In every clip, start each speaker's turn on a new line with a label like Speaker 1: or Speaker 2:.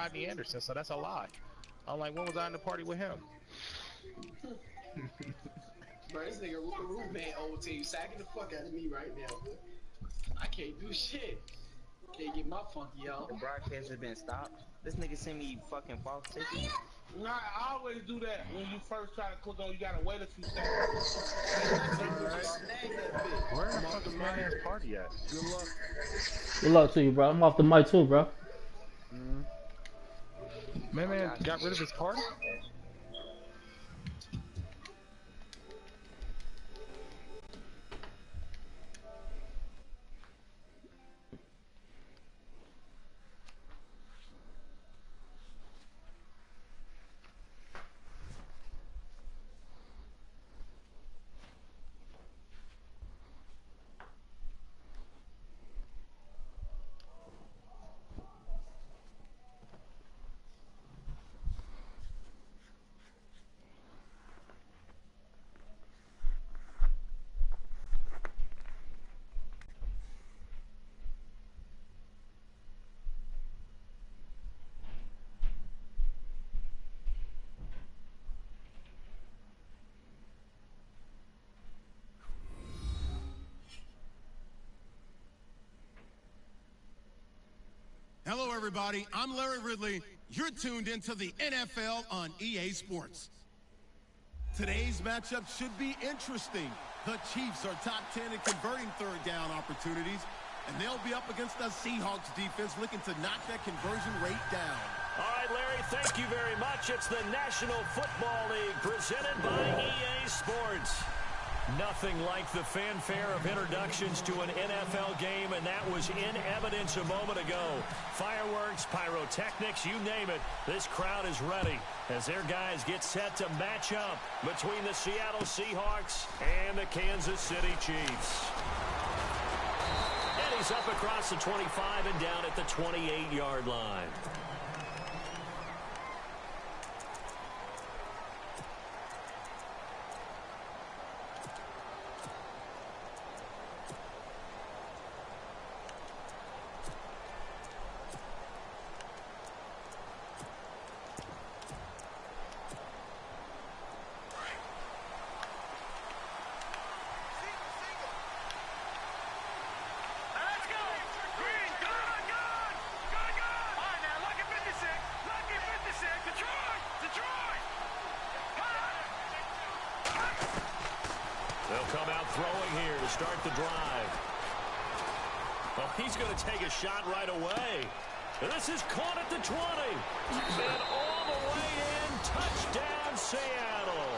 Speaker 1: Rodney Anderson, so that's a lie. I'm like, when was I in the party with him?
Speaker 2: Bro, this nigga roommate old team sacking the fuck out of me right now, boy. I can't do shit. Can't get my funky out.
Speaker 3: The broadcast has been stopped. This nigga sent me fucking false tickets.
Speaker 4: Nah, I always do that when you first try to click on. You gotta wait a few seconds.
Speaker 1: Where the fuck is my man's party at?
Speaker 4: Good luck.
Speaker 5: Good luck to you, bro. I'm off the mic too, bro.
Speaker 1: Man got rid of his party?
Speaker 6: Hello, everybody. I'm Larry Ridley. You're tuned into the NFL on EA Sports. Today's matchup should be interesting. The Chiefs are top 10 in converting third down opportunities, and they'll be up against the Seahawks defense looking to knock that conversion rate down.
Speaker 7: All right, Larry, thank you very much. It's the National Football League presented by EA Sports. Nothing like the fanfare of introductions to an NFL game, and that was in evidence a moment ago. Fireworks, pyrotechnics, you name it. This crowd is ready as their guys get set to match up between the Seattle Seahawks and the Kansas City Chiefs. And he's up across the 25 and down at the 28-yard line. Start the drive. Well, he's going to take a shot right away. And this is caught at the 20. And all the way in. Touchdown, Seattle.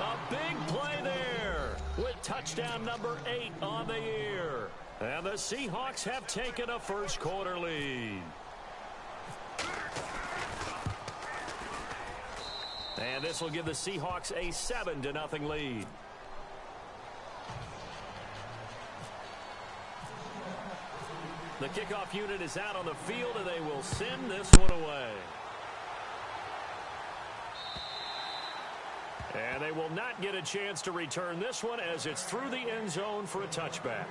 Speaker 7: A big play there with touchdown number 8 on the year. And the Seahawks have taken a first quarter lead. And this will give the Seahawks a 7-0 lead. The kickoff unit is out on the field, and they will send this one away. And they will not get a chance to return this one as it's through the end zone for a touchback.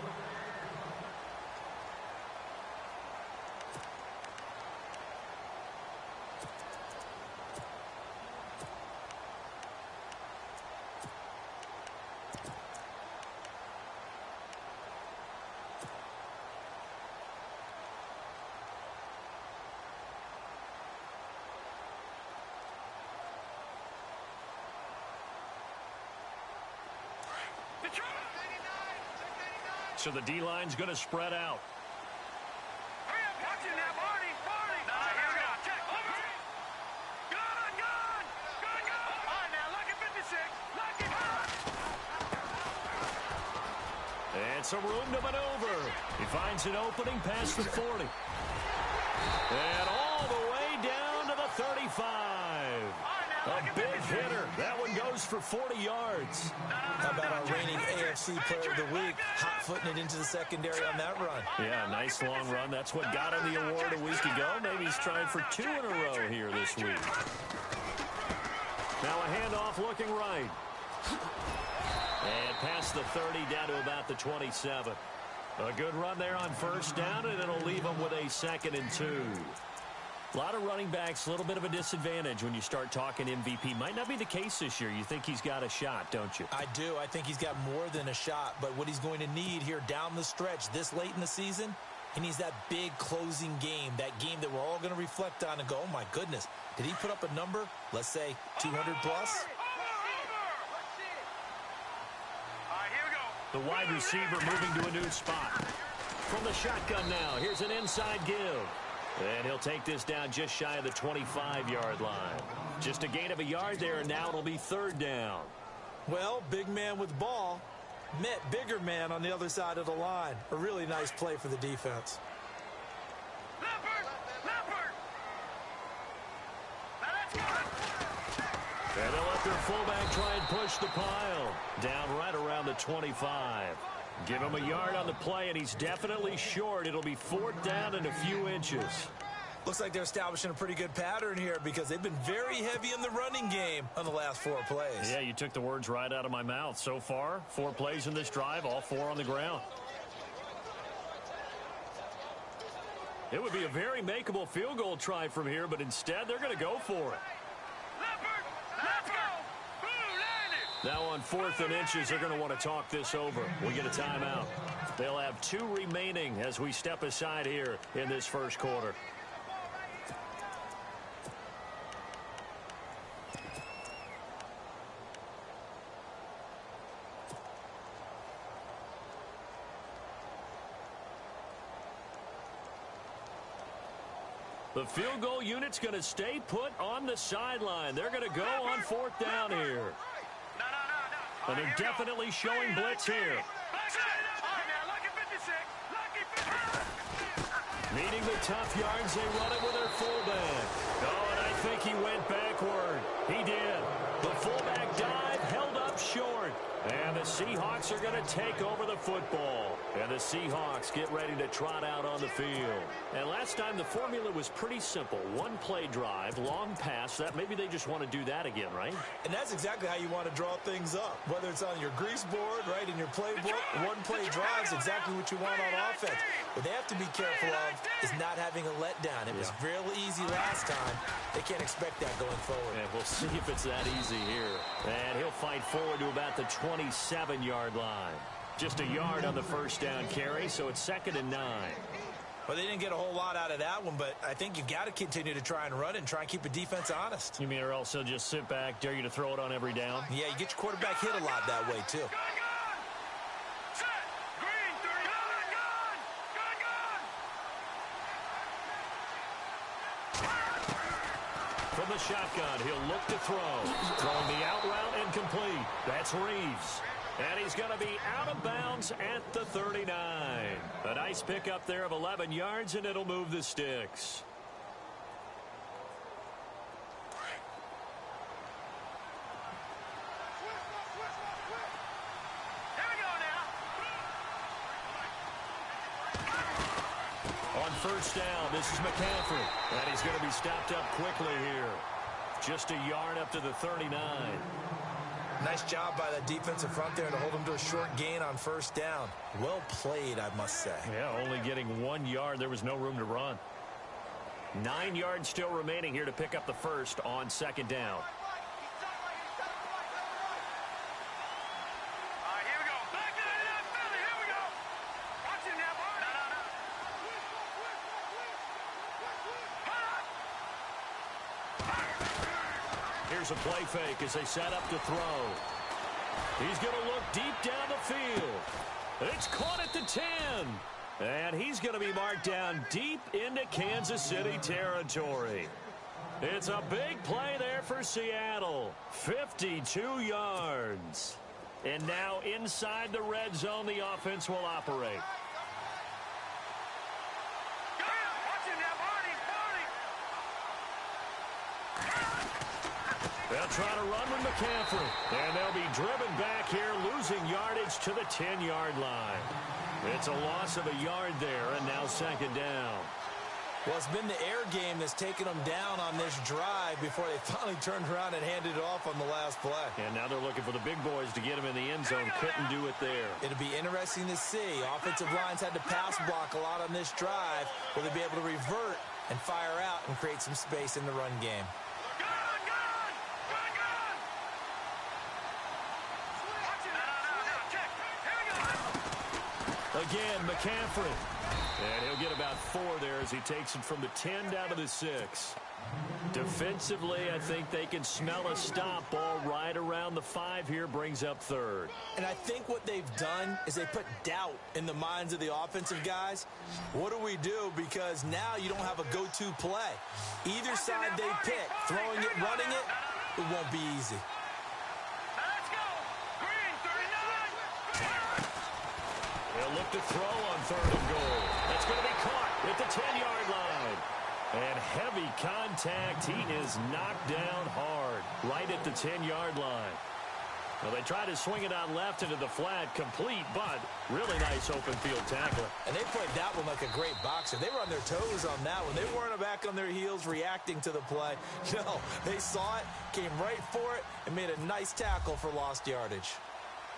Speaker 7: So the D-line's going to spread out. And some room to maneuver. He finds an opening past the 40. And all the way down to the 35. A big hitter. That one goes for 40 yards.
Speaker 8: How about our reigning AFC Player of the Week, hot-footing it into the secondary on that run?
Speaker 7: Yeah, nice long run. That's what got him the award a week ago. Maybe he's trying for 2 in a row here this week. Now a handoff looking right. And past the 30 down to about the 27. A good run there on first down, and it'll leave them with a 2nd and 2. A lot of running backs, a little bit of a disadvantage when you start talking MVP. Might not be the case this year. You think he's got a shot, don't you?
Speaker 8: I do. I think he's got more than a shot. But what he's going to need here down the stretch this late in the season, he needs that big closing game, that game that we're all going to reflect on and go, oh, my goodness, did he put up a number, let's say 200 plus?
Speaker 7: The wide receiver moving to a new spot. From the shotgun now, here's an inside give. And he'll take this down just shy of the 25-yard line. Just a gain of a yard there, and now it'll be 3rd down.
Speaker 8: Well, big man with ball met bigger man on the other side of the line. A really nice play for the defense.
Speaker 7: And they'll let their fullback try and push the pile. Down right around the 25. Give him a yard on the play, and he's definitely short. It'll be 4th down and a few inches.
Speaker 8: Looks like they're establishing a pretty good pattern here because they've been very heavy in the running game on the last 4 plays.
Speaker 7: Yeah, you took the words right out of my mouth. So far, 4 plays in this drive, all 4 on the ground. It would be a very makeable field goal try from here, but instead they're going to go for it. Now on 4th and inches, they're going to want to talk this over. We get a timeout. They'll have 2 remaining as we step aside here in this first quarter. The field goal unit's going to stay put on the sideline. They're going to go on 4th down here. And they're definitely showing blitz here. Needing the tough yards, they run it with their fullback. Oh, and I think he went backward. He did. The fullback dive held up short. And the Seahawks are going to take over the football. And the Seahawks get ready to trot out on the field. And last time the formula was pretty simple. 1 play drive, long pass. That maybe they just want to do that again, right?
Speaker 8: And that's exactly how you want to draw things up. Whether it's on your grease board, right, in your playbook, 1 play drive is exactly what you want on offense. What they have to be careful of is not having a letdown. It was real easy last time. They can't expect that going forward.
Speaker 7: And we'll see if it's that easy here. And he'll fight forward to about the 27-yard line. Just a yard on the first down carry, so it's 2nd and 9.
Speaker 8: Well, they didn't get a whole lot out of that one, but I think you've got to continue to try and run and try and keep the defense honest.
Speaker 7: You mean or else they'll just sit back, dare you to throw it on every down?
Speaker 8: Yeah, you get your quarterback hit a lot that way, too.
Speaker 7: From the shotgun, he'll look to throw. Throwing the out route and complete. That's Reeves. And he's going to be out of bounds at the 39. A nice pickup there of 11 yards, and it'll move the sticks. On first down, this is McCaffrey. And he's going to be stopped up quickly here. Just a yard up to the 39.
Speaker 8: Nice job by the defensive front there to hold him to a short gain on first down. Well played, I must say.
Speaker 7: Yeah, only getting 1 yard. There was no room to run. 9 yards still remaining here to pick up the first on 2nd down. Here's a play fake as they set up to throw. He's going to look deep down the field. It's caught at the 10. And he's going to be marked down deep into Kansas City territory. It's a big play there for Seattle. 52 yards. And now inside the red zone, the offense will operate. They'll try to run with McCaffrey. And they'll be driven back here, losing yardage to the 10-yard line. It's a loss of a yard there, and now 2nd down.
Speaker 8: Well, it's been the air game that's taken them down on this drive before they finally turned around and handed it off on the last play.
Speaker 7: And now they're looking for the big boys to get him in the end zone. Couldn't do it there.
Speaker 8: It'll be interesting to see. Offensive lines had to pass block a lot on this drive. Will they be able to revert and fire out and create some space in the run game.
Speaker 7: Again, McCaffrey. And he'll get about 4 there as he takes it from the 10 down to the 6. Defensively, I think they can smell a stop. Ball right around the 5 here, brings up 3rd.
Speaker 8: And I think what they've done is they put doubt in the minds of the offensive guys. What do we do? Because now you don't have a go-to play. Either side they pick, throwing it, running it, it won't be easy.
Speaker 7: They'll look to throw on 3rd and goal. That's going to be caught at the 10-yard line. And heavy contact. He is knocked down hard right at the 10-yard line. Well, they try to swing it out left into the flat, complete, but really nice open field tackler.
Speaker 8: And they played that one like a great boxer. They were on their toes on that one. They weren't back on their heels reacting to the play. No, they saw it, came right for it, and made a nice tackle for lost yardage.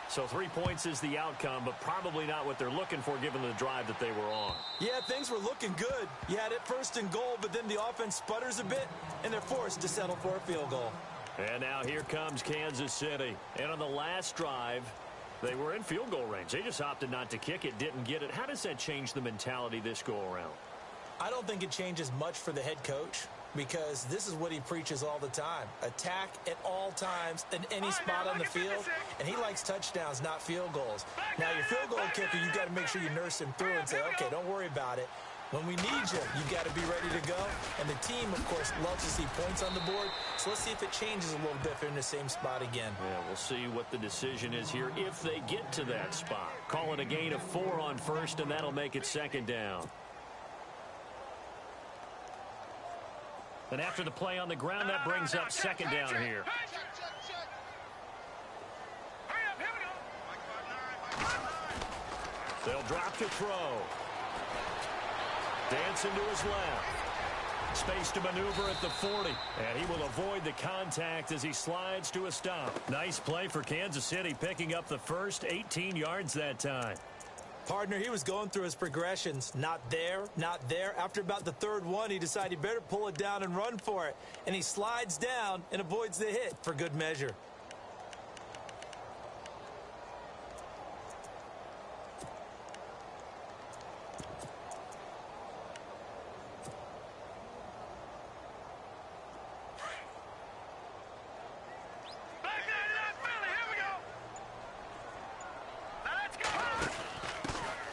Speaker 7: So 3 points is the outcome, but probably not what they're looking for given the drive that they were on.
Speaker 8: Yeah, things were looking good. You had it 1st and goal, but then the offense sputters a bit, and they're forced to settle for a field goal.
Speaker 7: And now here comes Kansas City. And on the last drive, they were in field goal range. They just opted not to kick it, didn't get it. How does that change the mentality this go-around?
Speaker 8: I don't think it changes much for the head coach, because this is what he preaches all the time. Attack at all times in any spot on the field, and he likes touchdowns, not field goals. Now, your field goal kicker, you've got to make sure you nurse him through and say, okay, don't worry about it. When we need you, you've got to be ready to go. And the team, of course, loves to see points on the board. So let's see if it changes a little bit if they're in the same spot again.
Speaker 7: Yeah, we'll see what the decision is here if they get to that spot. Call it a gain of 4 on 1st, and that'll make it 2nd down. And after the play on the ground, that brings up 2nd down here. They'll drop to throw. Dancing to his left. Space to maneuver at the 40. And he will avoid the contact as he slides to a stop. Nice play for Kansas City, picking up the first 18 yards that time.
Speaker 8: Partner, he was going through his progressions. Not there, not there. After about the 3rd one, he decided he better pull it down and run for it. And he slides down and avoids the hit for good measure.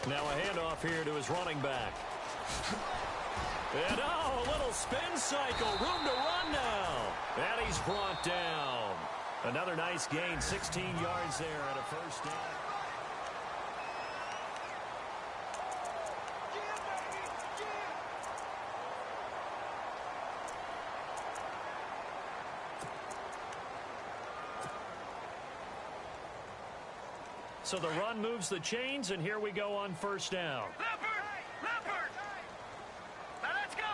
Speaker 7: Now a handoff here to his running back. And a little spin cycle. Room to run now. And he's brought down. Another nice gain, 16 yards there at a 1st down. So the run moves the chains, and here we go on 1st down.
Speaker 9: Now let's go.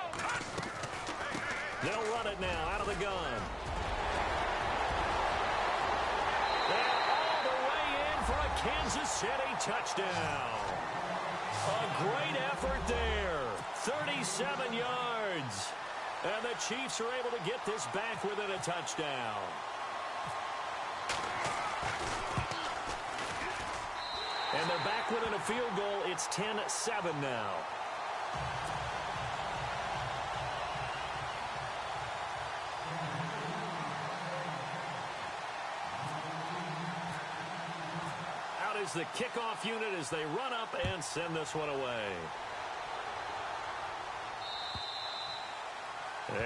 Speaker 7: They'll run it now out of the gun. And all the way in for a Kansas City touchdown. A great effort there. 37 yards. And the Chiefs are able to get this back within a touchdown. And they're back within a field goal. It's 10-7 now. Out is the kickoff unit as they run up and send this one away.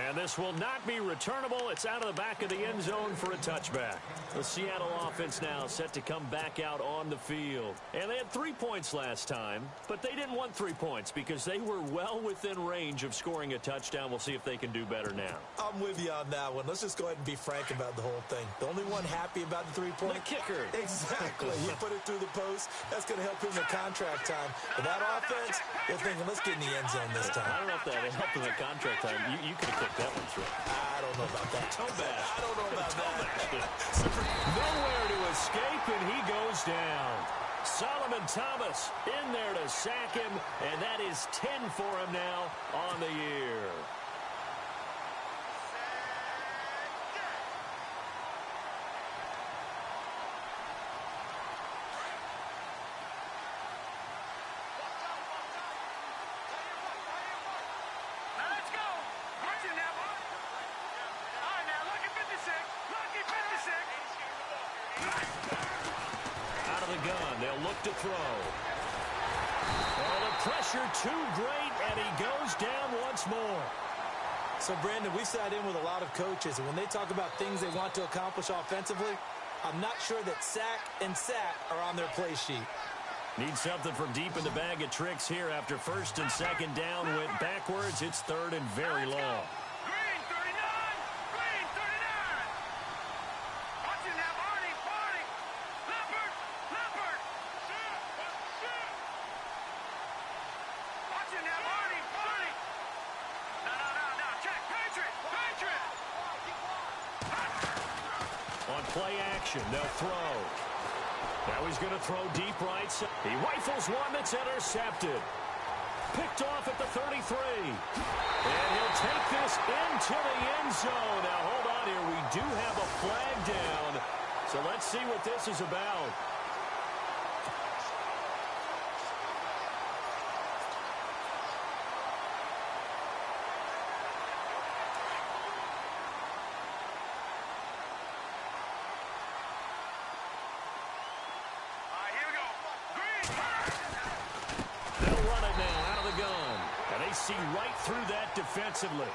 Speaker 7: And this will not be returnable. It's out of the back of the end zone for a touchback. The Seattle offense now set to come back out on the field. And they had 3 points last time, but they didn't want 3 points because they were well within range of scoring a touchdown. We'll see if they can do better now.
Speaker 8: I'm with you on that one. Let's just go ahead and be frank about the whole thing. The only one happy about the 3-point?
Speaker 7: The kicker.
Speaker 8: Exactly. You put it through the post. That's going to help him in contract time. But that offense, they're thinking, let's get in the end zone this time.
Speaker 7: I don't know if that helped in the contract time. You could have kicked that one through.
Speaker 8: I don't know about that.
Speaker 7: Toe bash.
Speaker 8: I don't know about that.
Speaker 7: Nowhere to escape, and he goes down. Solomon Thomas in there to sack him, and that is 10 for him now on the year. They'll look to throw. Oh, the pressure too great, and he goes down once more.
Speaker 8: So, Brandon, we sat in with a lot of coaches, and when they talk about things they want to accomplish offensively, I'm not sure that sack and sack are on their play sheet.
Speaker 7: Need something from deep in the bag of tricks here after first and second down went backwards. It's third and very long. Play action, they'll throw. Now he's going to throw deep right. He rifles one that's intercepted. Picked off at the 33. And he'll take this into the end zone. Now hold on here, we do have a flag down. So let's see what this is about. See right through that defensively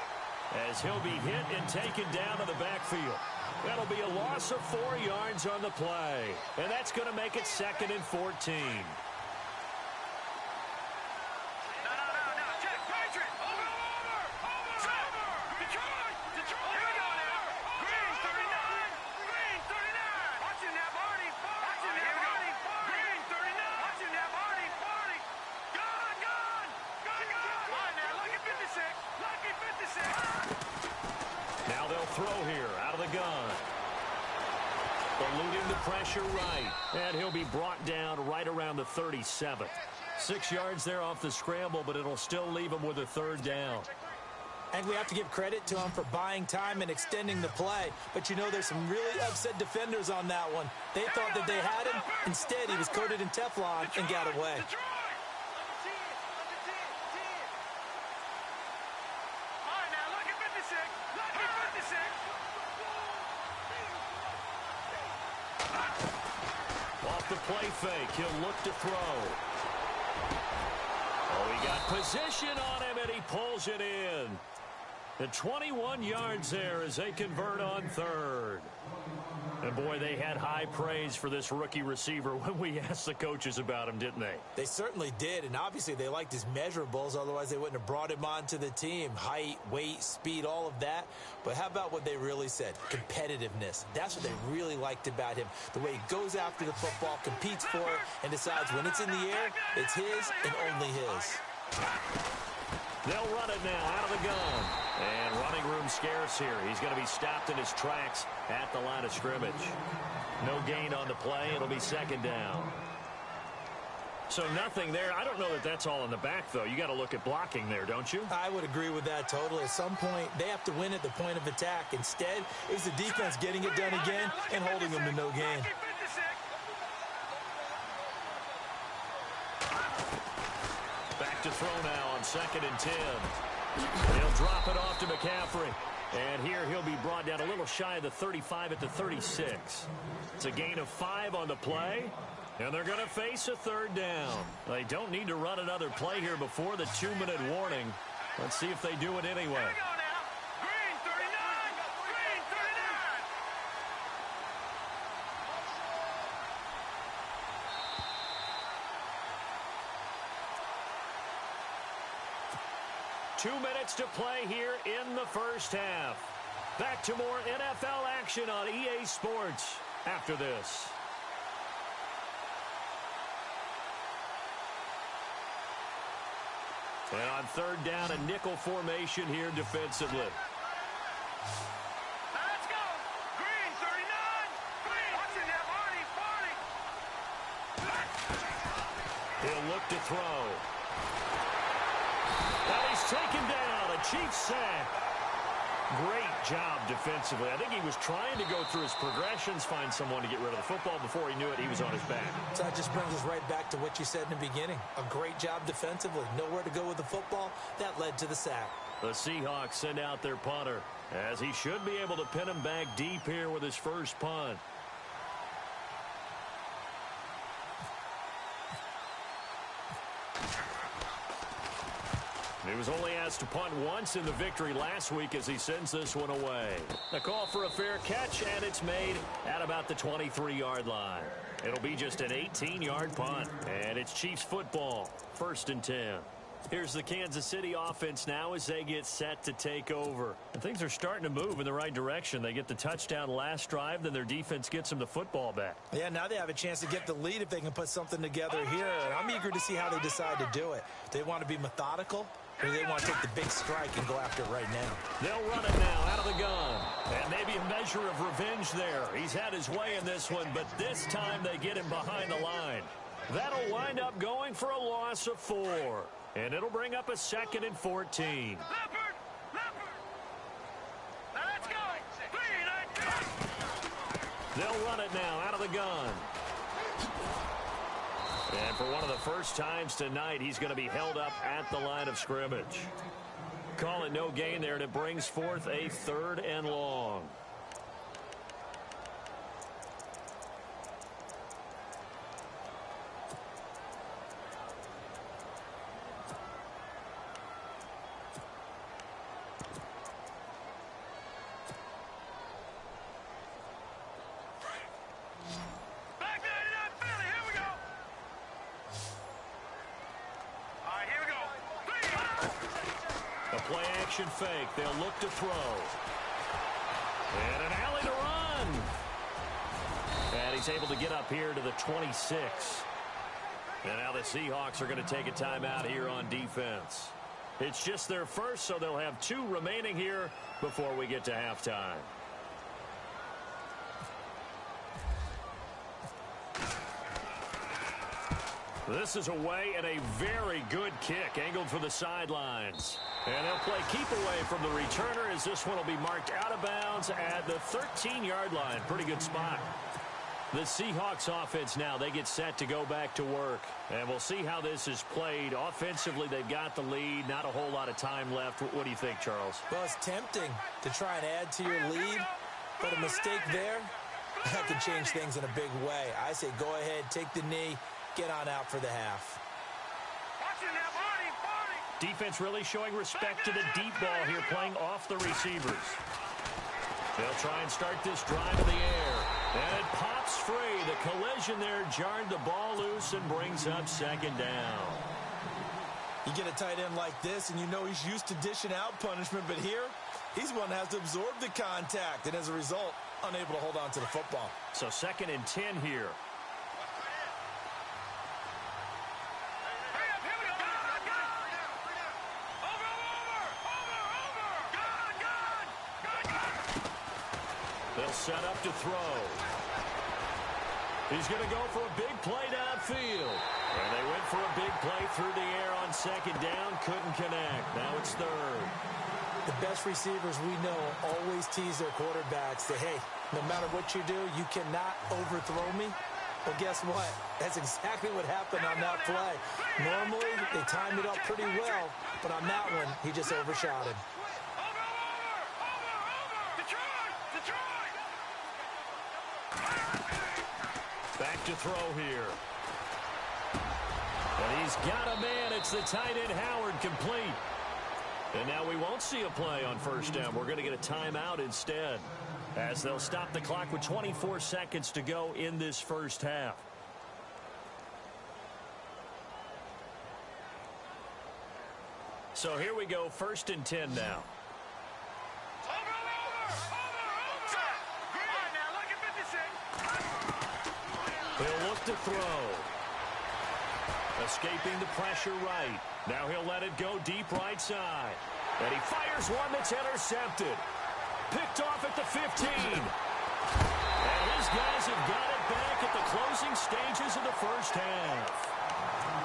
Speaker 7: as he'll be hit and taken down to the backfield. That'll be a loss of 4 yards on the play, and that's going to make it 2nd and 14. Now they'll throw here out of the gun. Eluding the pressure right. And he'll be brought down right around the 37. 6 yards there off the scramble, but it'll still leave him with a third down.
Speaker 8: And we have to give credit to him for buying time and extending the play. But you know, there's some really upset defenders on that one. They thought that they had him. Instead, he was coated in Teflon and got away.
Speaker 7: Off the play fake, he'll look to throw. Oh, he got position on him, and he pulls it in. The 21 yards there as they convert on third. And, boy, they had high praise for this rookie receiver when we asked the coaches about him, didn't they?
Speaker 8: They certainly did, and obviously they liked his measurables. Otherwise, they wouldn't have brought him onto the team. Height, weight, speed, all of that. But how about what they really said? Competitiveness. That's what they really liked about him. The way he goes after the football, competes for it, and decides when it's in the air, it's his and only his.
Speaker 7: They'll run it now out of the gun. And running room scarce here. He's going to be stopped in his tracks at the line of scrimmage. No gain on the play. It'll be second down. So nothing there. I don't know that that's all in the back, though. You got to look at blocking there, don't you?
Speaker 8: I would agree with that totally. At some point, they have to win at the point of attack. Instead, it was the defense getting it done again and holding them to no gain.
Speaker 7: Back to throw now on 2nd and 10. He'll drop it off to McCaffrey. And here he'll be brought down a little shy of the 35 at the 36. It's a gain of 5 on the play. And they're going to face a third down. They don't need to run another play here before the 2-minute warning. Let's see if they do it anyway. 2 minutes to play here in the first half. Back to more NFL action on EA Sports after this. And on third down, a nickel formation here defensively.
Speaker 9: Let's go. Green, 39. Green. Watching that, Marty.
Speaker 7: He'll look to throw. And he's taken down. A Chiefs sack. Great job defensively. I think he was trying to go through his progressions, find someone to get rid of the football. Before he knew it, he was on his back.
Speaker 8: So that just brings us right back to what you said in the beginning. A great job defensively. Nowhere to go with the football. That led to the sack.
Speaker 7: The Seahawks send out their punter, as he should be able to pin him back deep here with his first punt. He was only asked to punt once in the victory last week as he sends this one away. A call for a fair catch, and it's made at about the 23-yard line. It'll be just an 18-yard punt, and it's Chiefs football, 1st and 10. Here's the Kansas City offense now as they get set to take over. And things are starting to move in the right direction. They get the touchdown last drive, then their defense gets them the football back.
Speaker 8: Yeah, now they have a chance to get the lead if they can put something together here. And I'm eager to see how they decide to do it. They want to be methodical, or they want to take the big strike and go after it right now.
Speaker 7: They'll run it now out of the gun. And maybe a measure of revenge there. He's had his way in this one, but this time they get him behind the line. That'll wind up going for a loss of 4. And it'll bring up a 2nd and 14.
Speaker 9: Leopard! Now let's go!
Speaker 7: They'll run it now out of the gun. And for one of the first times tonight, he's going to be held up at the line of scrimmage. Call it no gain there, and it brings forth a 3rd and long. Play-action fake. They'll look to throw. And an alley to run. And he's able to get up here to the 26. And now the Seahawks are going to take a timeout here on defense. It's just their first, so they'll have 2 remaining here before we get to halftime. This is away and a very good kick angled for the sidelines. And they'll play keep away from the returner as this one will be marked out of bounds at the 13-yard line. Pretty good spot. The Seahawks offense now, they get set to go back to work. And we'll see how this is played. Offensively, they've got the lead. Not a whole lot of time left. What do you think, Charles?
Speaker 8: Well, it's tempting to try and add to your lead, but a mistake there, that could change things in a big way. I say go ahead, take the knee, get on out for the half.
Speaker 7: Defense really showing respect to the deep ball here, playing off the receivers. They'll try and start this drive in the air. And it pops free. The collision there jarred the ball loose and brings up 2nd down.
Speaker 8: You get a tight end like this, and you know he's used to dishing out punishment, but here, he's one that has to absorb the contact, and as a result, unable to hold on to the football.
Speaker 7: So 2nd and 10 here. They'll set up to throw. He's going to go for a big play downfield. And they went for a big play through the air on 2nd down. Couldn't connect. Now it's 3rd.
Speaker 8: The best receivers we know always tease their quarterbacks that, hey, no matter what you do, you cannot overthrow me. Well, guess what? That's exactly what happened on that play. Normally, they timed it up pretty well, but on that one, he just overshot him.
Speaker 7: Back to throw here. And he's got a man. It's the tight end Howard, complete. And now we won't see a play on 1st down. We're going to get a timeout instead, as they'll stop the clock with 24 seconds to go in this first half. So here we go, 1st and 10 now. He'll look to throw. Escaping the pressure right. Now he'll let it go deep right side. And he fires one that's intercepted. Picked off at the 15. And his guys have got it back at the closing stages of the first half.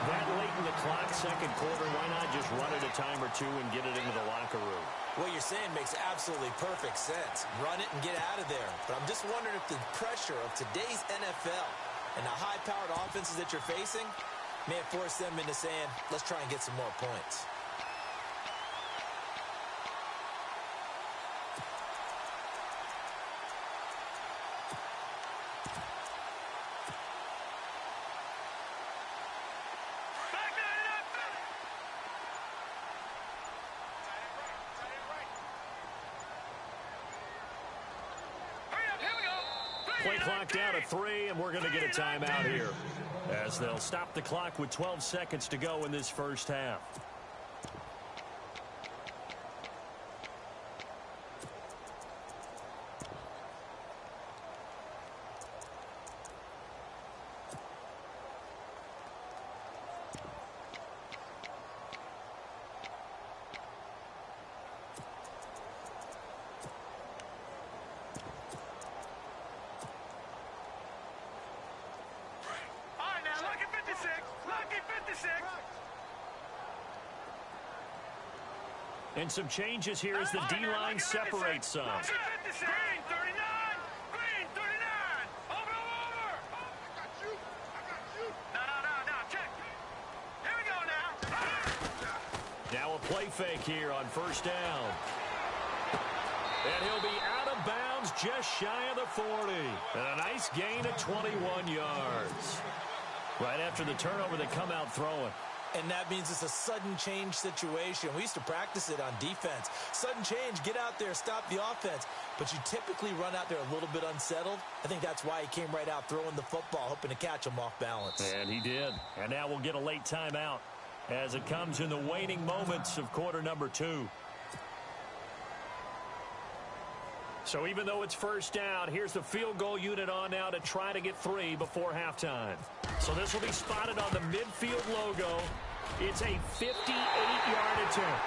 Speaker 7: That late in the clock, second quarter, why not just run it a time or two and get it into the locker room?
Speaker 8: What you're saying makes absolutely perfect sense. Run it and get out of there. But I'm just wondering if the pressure of today's NFL and the high-powered offenses that you're facing may have forced them into saying, let's try and get some more points.
Speaker 7: Play clock down at 3, and we're going to get a timeout here as they'll stop the clock with 12 seconds to go in this first half. And some changes here as the D-line separates some.
Speaker 9: Green 39! Green 39! Over! No, check. Here we go now.
Speaker 7: Now a play fake here on first down. And he'll be out of bounds just shy of the 40. And a nice gain of 21 yards. Right after the turnover, they come out throwing.
Speaker 8: And that means it's a sudden change situation. We used to practice it on defense. Sudden change, get out there, stop the offense. But you typically run out there a little bit unsettled. I think that's why he came right out throwing the football, hoping to catch him off balance.
Speaker 7: And he did. And now we'll get a late timeout as it comes in the waning moments of quarter number 2. So even though it's first down, here's the field goal unit on now to try to get 3 before halftime. So this will be spotted on the midfield logo. It's a 58-yard attempt.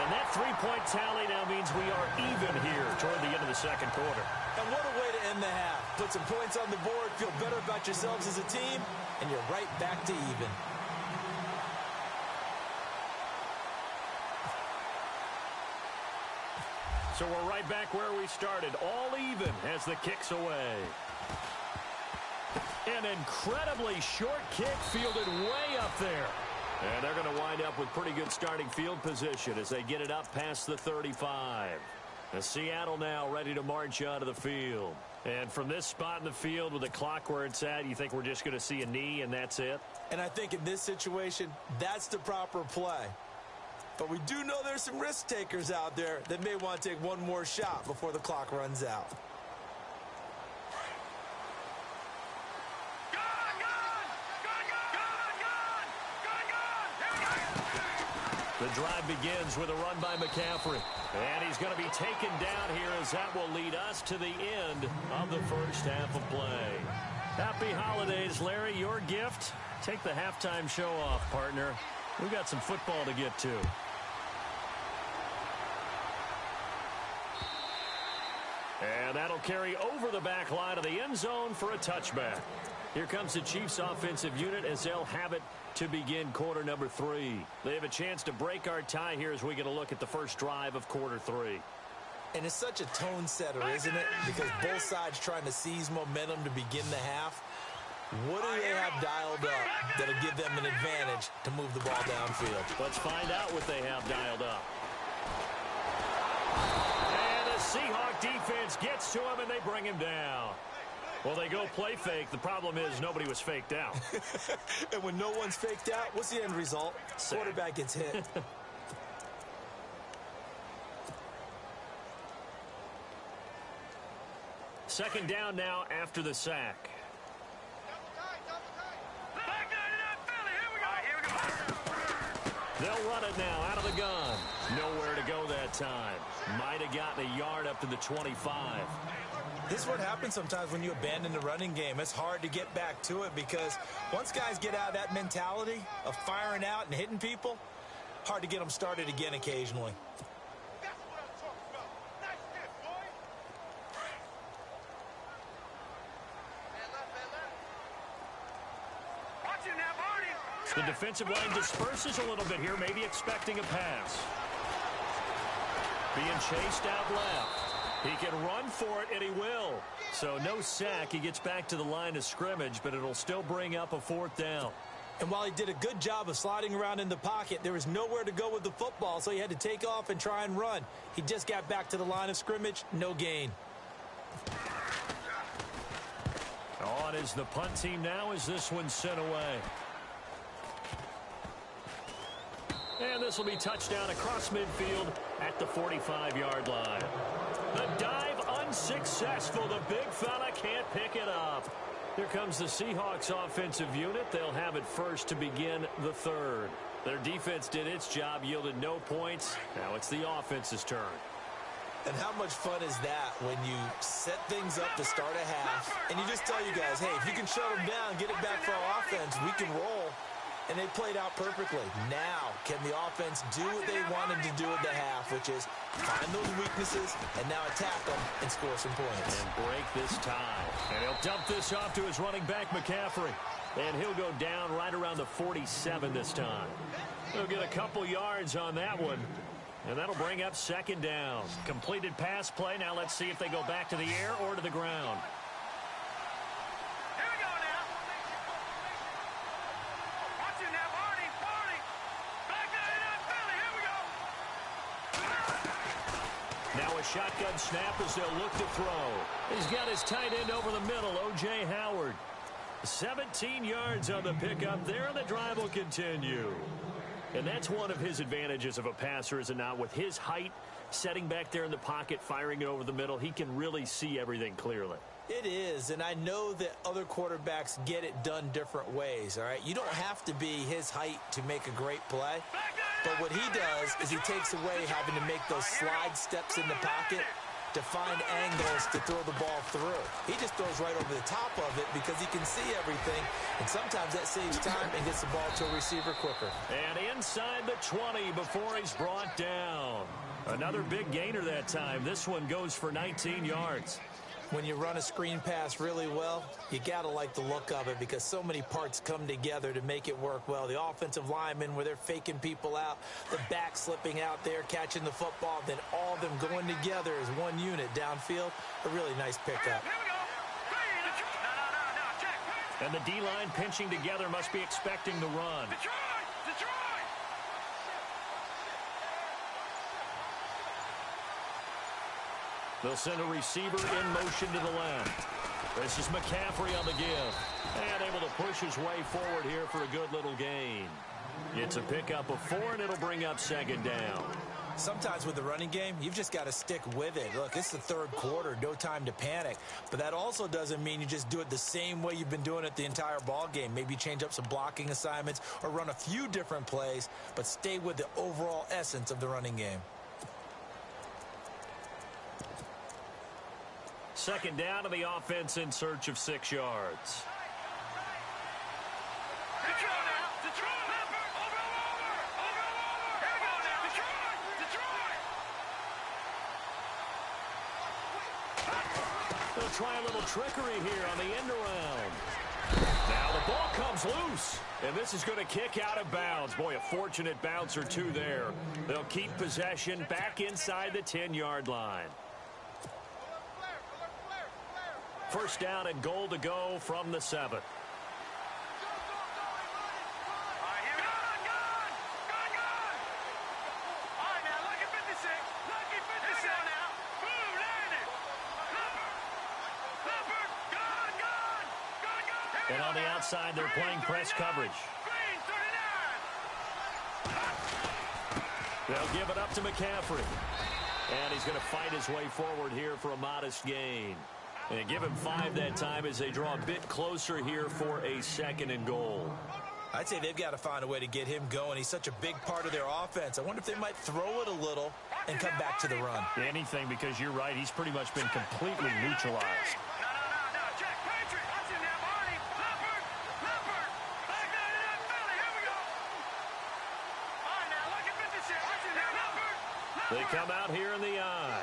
Speaker 7: And that three-point tally now means we are even here toward the end of the second quarter.
Speaker 8: And what a way to end the half. Put some points on the board, feel better about yourselves as a team, and you're right back to even.
Speaker 7: So we're right back where we started, all even as the kick's away. An incredibly short kick fielded way up there. And they're going to wind up with pretty good starting field position as they get it up past the 35. The Seattle now ready to march onto the field. And from this spot in the field with the clock where it's at, you think we're just going to see a knee and that's it?
Speaker 8: And I think in this situation, that's the proper play. But we do know there's some risk takers out there that may want to take one more shot before the clock runs out.
Speaker 7: The drive begins with a run by McCaffrey. And he's going to be taken down here as that will lead us to the end of the first half of play. Happy holidays, Larry. Your gift? Take the halftime show off, partner. We've got some football to get to. And that'll carry over the back line of the end zone for a touchback. Here comes the Chiefs offensive unit as they'll have it to begin quarter number 3. They have a chance to break our tie here as we get a look at the first drive of quarter 3.
Speaker 8: And it's such a tone setter, isn't it? Because both sides trying to seize momentum to begin the half. What do they have dialed up that'll give them an advantage to move the ball downfield?
Speaker 7: Let's find out what they have dialed up. And the Seahawk defense gets to him and they bring him down. Well, they go play fake. The problem is nobody was faked out.
Speaker 8: And when no one's faked out, what's the end result? Quarterback gets hit.
Speaker 7: Second down now after the sack. They'll run it now out of the gun. Nowhere to go that time. Might have gotten a yard up to the 25.
Speaker 8: This is what happens sometimes when you abandon the running game. It's hard to get back to it because once guys get out of that mentality of firing out and hitting people, hard to get them started again occasionally.
Speaker 9: That's what I'm talking about. Nice hit, boy. Man left. Watch it now, Barney.
Speaker 7: The defensive line disperses a little bit here, maybe expecting a pass. Being chased out left. He can run for it, and he will. So no sack. He gets back to the line of scrimmage, but it'll still bring up a 4th down.
Speaker 8: And while he did a good job of sliding around in the pocket, there was nowhere to go with the football, so he had to take off and try and run. He just got back to the line of scrimmage, no gain.
Speaker 7: On is the punt team now as this one's sent away. And this will be touchdown across midfield at the 45-yard line. The dive unsuccessful. The big fella can't pick it up. Here comes the Seahawks offensive unit. They'll have it first to begin the 3rd. Their defense did its job, yielded no points. Now it's the offense's turn.
Speaker 8: And how much fun is that when you set things up to start a half, and you just tell you guys, hey, if you can shut them down, get it back for our offense, we can roll. And they played out perfectly. Now, can the offense do what they wanted to do at the half, which is find those weaknesses and now attack them and score some points.
Speaker 7: And break this tie. And he'll dump this off to his running back, McCaffrey. And he'll go down right around the 47 this time. He'll get a couple yards on that one. And that'll bring up 2nd down. Completed pass play. Now let's see if they go back to the air or to the ground. Now a shotgun snap as they'll look to throw. He's got his tight end over the middle, O.J. Howard. 17 yards on the pickup there, and the drive will continue. And that's one of his advantages of a passer, is it not? With his height, setting back there in the pocket, firing it over the middle, he can really see everything clearly.
Speaker 8: It is, and I know that other quarterbacks get it done different ways, all right? You don't have to be his height to make a great play. But what he does is he takes away having to make those slide steps in the pocket to find angles to throw the ball through. He just throws right over the top of it because he can see everything, and sometimes that saves time and gets the ball to a receiver quicker.
Speaker 7: And inside the 20 before he's brought down. Another big gainer that time. This one goes for 19 yards.
Speaker 8: When you run a screen pass really well, you got to like the look of it because so many parts come together to make it work well. The offensive linemen, where they're faking people out, the back slipping out there, catching the football, then all of them going together as one unit downfield. A really nice pickup.
Speaker 7: And the D-line pinching together, must be expecting the run. They'll send a receiver in motion to the left. This is McCaffrey on the give. And able to push his way forward here for a good little gain. It's a pickup of 4, and it'll bring up 2nd down.
Speaker 8: Sometimes with the running game, you've just got to stick with it. Look, it's the 3rd quarter, no time to panic. But that also doesn't mean you just do it the same way you've been doing it the entire ball game. Maybe change up some blocking assignments or run a few different plays, but stay with the overall essence of the running game.
Speaker 7: 2nd down, and the offense in search of 6 yards. They'll try a little trickery here on the end around. Now the ball comes loose, and this is going to kick out of bounds. Boy, a fortunate bounce or two there. They'll keep possession back inside the 10-yard line. 1st down and goal to go from the 7. And on the outside, they're playing press coverage. They'll give it up to McCaffrey. And he's going to fight his way forward here for a modest gain. And give him 5 that time as they draw a bit closer here for a 2nd and goal.
Speaker 8: I'd say they've got to find a way to get him going. He's such a big part of their offense. I wonder if they might throw it a little and come back to the run.
Speaker 7: Anything, because you're right. He's pretty much been completely neutralized. They come out here in the eye.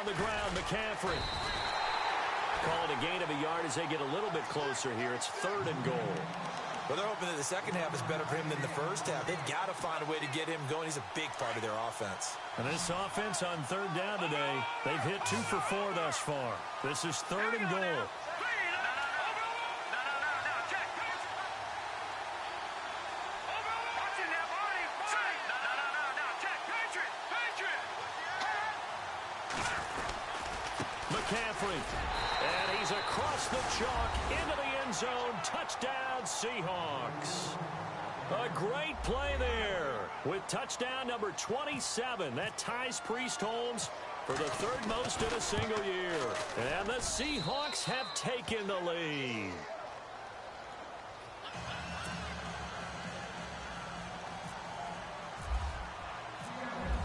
Speaker 7: On the ground, McCaffrey. Call it a gain of a yard as they get a little bit closer here. It's 3rd and goal.
Speaker 8: Well, they're hoping that the second half is better for him than the first half. They've got to find a way to get him going. He's a big part of their offense.
Speaker 7: And this offense on 3rd down today, they've hit 2 for 4 thus far. This is 3rd and goal. McCaffrey, and he's across the chalk into the end zone. Touchdown, Seahawks. A great play there with touchdown number 27. That ties Priest Holmes for the 3rd most in a single year. And the Seahawks have taken the lead.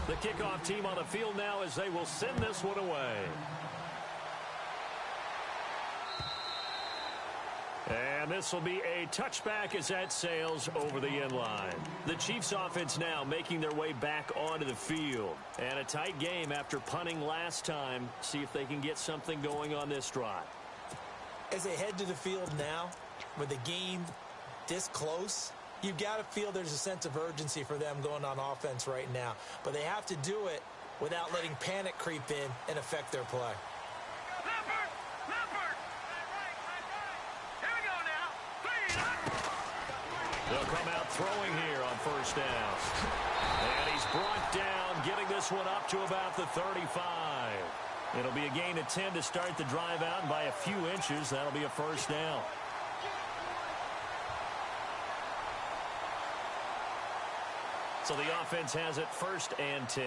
Speaker 7: The kickoff team on the field now as they will send this one away. And this will be a touchback as that sails over the end line. The Chiefs offense now making their way back onto the field. And a tight game after punting last time. See if they can get something going on this drive.
Speaker 8: As they head to the field now, with the game this close, you've got to feel there's a sense of urgency for them going on offense right now. But they have to do it without letting panic creep in and affect their play.
Speaker 7: They'll come out throwing here on 1st down. And he's brought down, getting this one up to about the 35. It'll be a gain of 10 to start the drive out, and by a few inches, that'll be a 1st down. So the offense has it 1st and 10.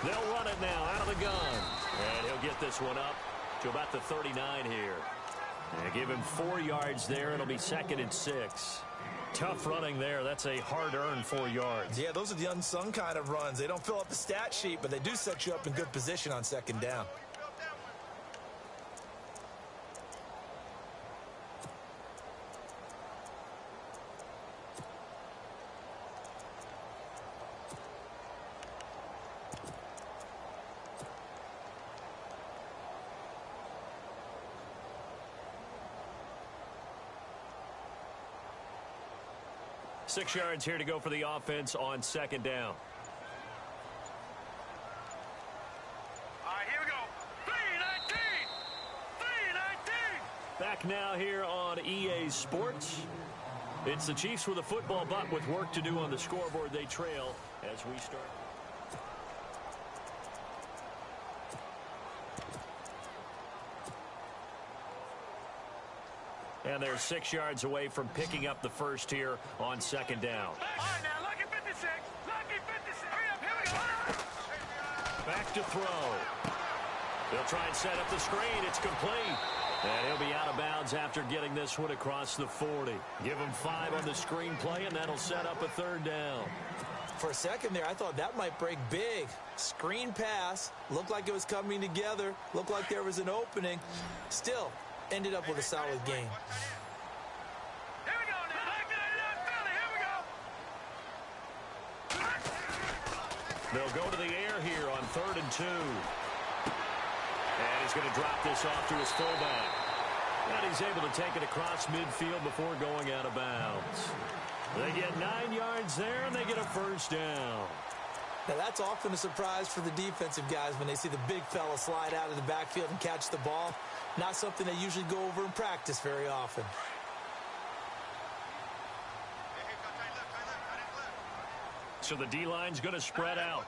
Speaker 7: They'll run it now out of the gun. And he'll get this one up to about the 39 here. And give him 4 yards there. It'll be 2nd and 6. Tough running there. That's a hard-earned 4 yards.
Speaker 8: Yeah, those are the unsung kind of runs. They don't fill up the stat sheet, but they do set you up in good position on 2nd down.
Speaker 7: Six yards here to go for the offense on 2nd down.
Speaker 9: All right, here we go. 319. 319.
Speaker 7: Back now here on EA Sports. It's the Chiefs with a football, but with work to do on the scoreboard. They trail as we start. And they're 6 yards away from picking up the first here on 2nd down.
Speaker 9: All right, now, lucky 56. Lucky 56. Hurry up, here we go.
Speaker 7: Back to throw. They'll try and set up the screen. It's complete. And he'll be out of bounds after getting this one across the 40. Give him 5 on the screen play, and that'll set up a 3rd down.
Speaker 8: For a second there, I thought that might break big. Screen pass. Looked like it was coming together. Looked like there was an opening. Still, ended up with a solid game.
Speaker 9: Here we go now. Here we go.
Speaker 7: They'll go to the air here on 3rd and 2. And he's going to drop this off to his fullback. And he's able to take it across midfield before going out of bounds. They get 9 yards there, and they get a 1st down.
Speaker 8: Now, that's often a surprise for the defensive guys when they see the big fella slide out of the backfield and catch the ball. Not something they usually go over in practice very often.
Speaker 7: So the D-line's going to spread out.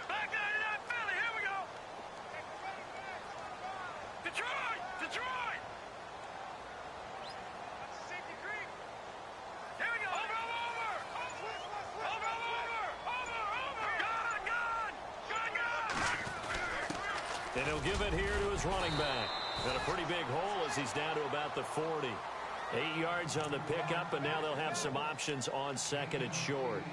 Speaker 9: Back there, Philly. Here we go. Detroit. Detroit. Here we go. Over. Gone.
Speaker 7: And he'll give it here to his running back. Got a pretty big hole as he's down to about the 40. 8 yards on the pickup, and now they'll have some options on 2nd and short.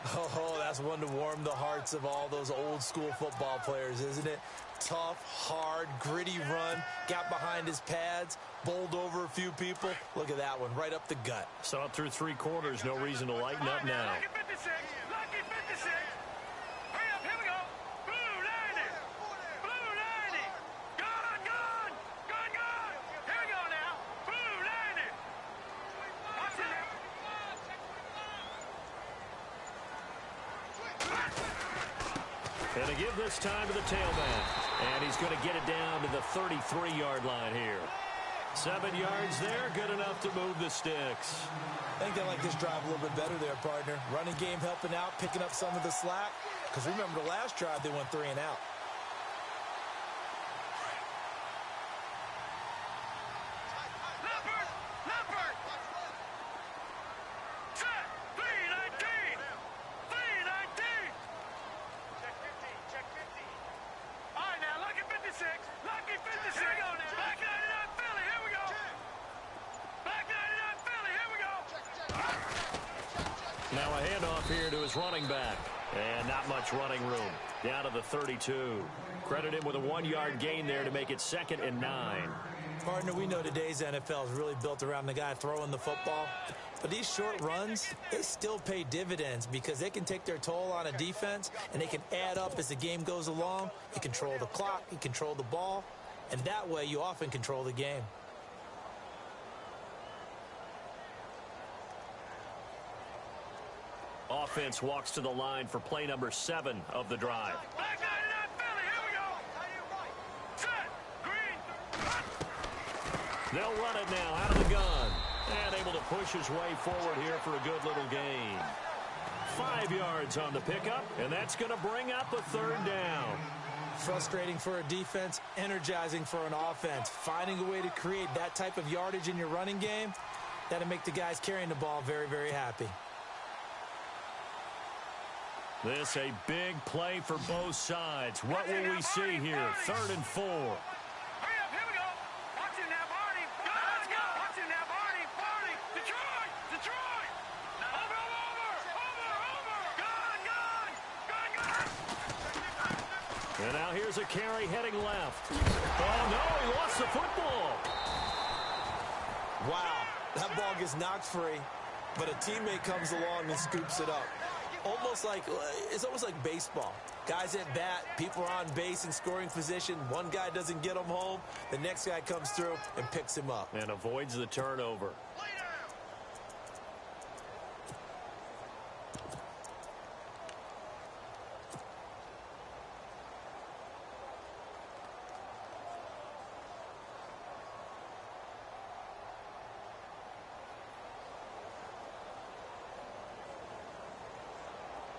Speaker 8: Oh, that's one to warm the hearts of all those old school football players, isn't it? Tough, hard, gritty run, got behind his pads, bowled over a few people. Look at that one, right up the gut.
Speaker 7: Saw it through 3 quarters, no reason to lighten up now.
Speaker 9: Lucky 56, lucky 56. Hurry up, here we go. Blue 90, blue 90. Gone, gone, gone, gone. Here we go now. Blue 90. Watch it now.
Speaker 7: And to give this time to the tailback. And he's going to get it down to the 33-yard line here. 7 yards there, good enough to move the sticks.
Speaker 8: I think they like this drive a little bit better there, partner. Running game helping out, picking up some of the slack. Because remember the last drive, they went 3 and out.
Speaker 9: Leopard, leopard. Set, 319, 319. Check 50, check 50. All right, now, lucky 56, lucky 56. Here we go now. Back 99 Philly, here we go. Back 99 Philly, here we go.
Speaker 7: Now a handoff here to his running back. And not much running room. Down to the 32. Credit him with a 1-yard gain there to make it 2nd and 9.
Speaker 8: Partner, we know today's NFL is really built around the guy throwing the football. But these short runs, they still pay dividends because they can take their toll on a defense and they can add up as the game goes along. You control the clock, you control the ball, and that way you often control the game.
Speaker 7: Offense walks to the line for play number 7 of the drive.
Speaker 9: Back 99 Philly, here we go. Set, green.
Speaker 7: They'll run it now out of the gun. And able to push his way forward here for a good little gain. 5 yards on the pickup, and that's going to bring up a 3rd down.
Speaker 8: Frustrating for a defense, energizing for an offense. Finding a way to create that type of yardage in your running game, that'll make the guys carrying the ball very, very happy.
Speaker 7: This a big play for both sides. What will we see here? 3rd and 4.
Speaker 9: Hurry up, here we go. Watch it now, Barney. Go, let's go. Watch it now, Barney. Barney. Detroit, Detroit. Over, over, over, over. Gone, gone, gone, gone.
Speaker 7: And now here's a carry heading left. Oh, no, he lost the football.
Speaker 8: Wow, that ball gets knocked free, but a teammate comes along and scoops it up. It's almost like baseball. Guys at bat, people are on base in scoring position. One guy doesn't get him home. The next guy comes through and picks him up.
Speaker 7: And avoids the turnover.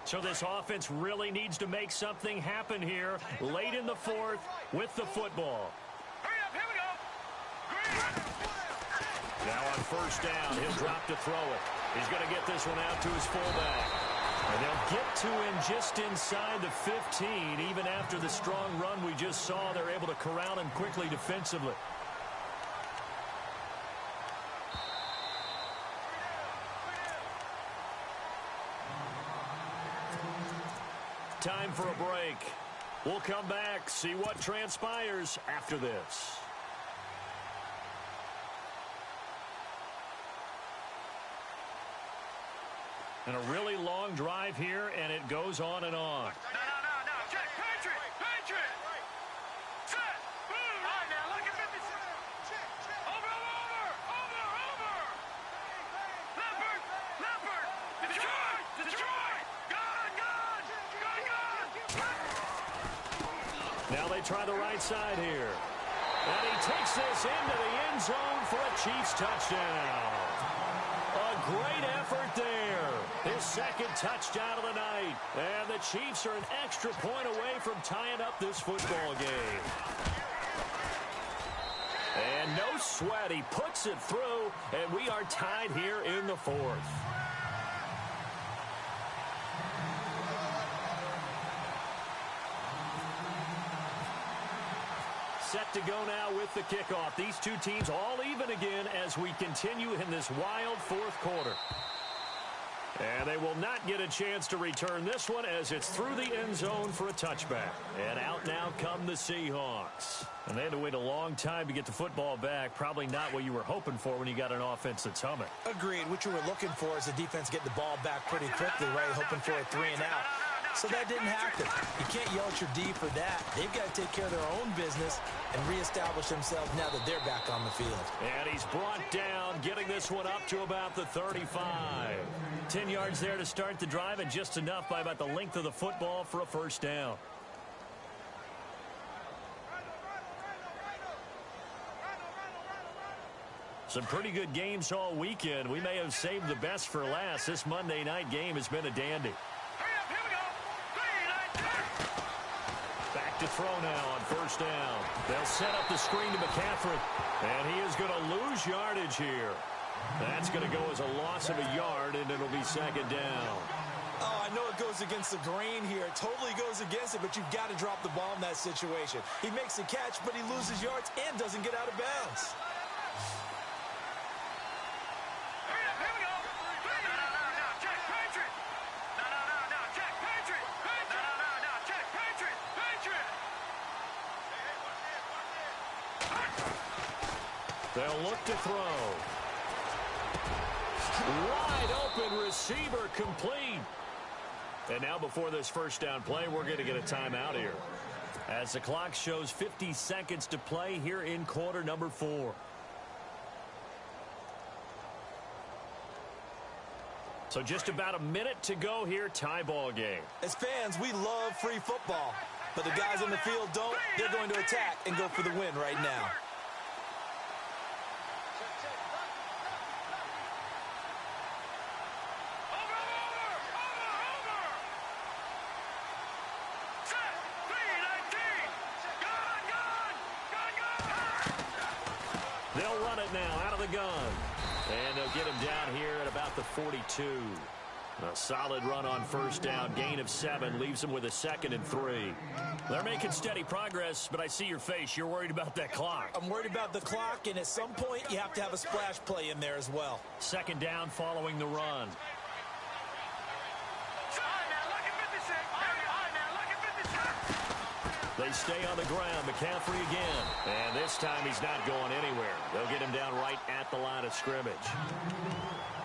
Speaker 7: So this offense really needs to make something happen here late in the 4th with the football.
Speaker 9: Hurry up, here we go. Green.
Speaker 7: Now on 1st down, he'll drop to throw it. He's going to get this one out to his fullback. And they'll get to him just inside the 15. Even after the strong run we just saw, they're able to corral him quickly defensively. Time for a break. We'll come back, see what transpires after this. And a really long drive here, and it goes on and on.
Speaker 9: No. Check, Patriot. Set, boom. All right, now, look at 56. Over. Leopard. Detroit. Gone.
Speaker 7: Now they try the right side here. And he takes this into the end zone for a Chiefs touchdown. A great effort there. His 2nd touchdown of the night. And the Chiefs are an extra point away from tying up this football game. And no sweat. He puts it through, and we are tied here in the 4th. Set to go now with the kickoff. These two teams all even again as we continue in this wild 4th quarter. And they will not get a chance to return this one as it's through the end zone for a touchback. And out now come the Seahawks. And they had to wait a long time to get the football back. Probably not what you were hoping for when you got an offense that's humming.
Speaker 8: Agreed. What you were looking for is the defense getting the ball back pretty quickly, right? Hoping for a 3 and out. So that didn't happen. You can't yell at your D for that. They've got to take care of their own business and reestablish themselves now that they're back on the field.
Speaker 7: And he's brought down, getting this one up to about the 35. 10 yards there to start the drive, and just enough by about the length of the football for a first down. Some pretty good games all weekend. We may have saved the best for last. This Monday night game has been a dandy. Back to throw now on first down. They'll set up the screen to McCaffrey, and he is going to lose yardage here. That's going to go as a loss of a yard, and it'll be second down.
Speaker 8: Oh, I know it goes against the grain here. It totally goes against it, but you've got to drop the ball in that situation. He makes the catch, but he loses yards and doesn't get out of bounds.
Speaker 7: They'll look to throw. Wide open receiver complete. And now before this first down play, we're going to get a timeout here, as the clock shows 50 seconds to play here in quarter number 4. So just about a minute to go here, tie ball game.
Speaker 8: As fans, we love free football, but the guys on the field don't. They're going to attack and go for the win right now.
Speaker 7: They'll run it now out of the gun. And they'll get him down here at about the 42. A solid run on first down. Gain of 7 leaves them with a 2nd and 3. They're making steady progress, but I see your face. You're worried about that clock.
Speaker 8: I'm worried about the clock, and at some point, you have to have a splash play in there as well.
Speaker 7: Second down following the run. They stay on the ground. McCaffrey again. And this time he's not going anywhere. They'll get him down right at the line of scrimmage.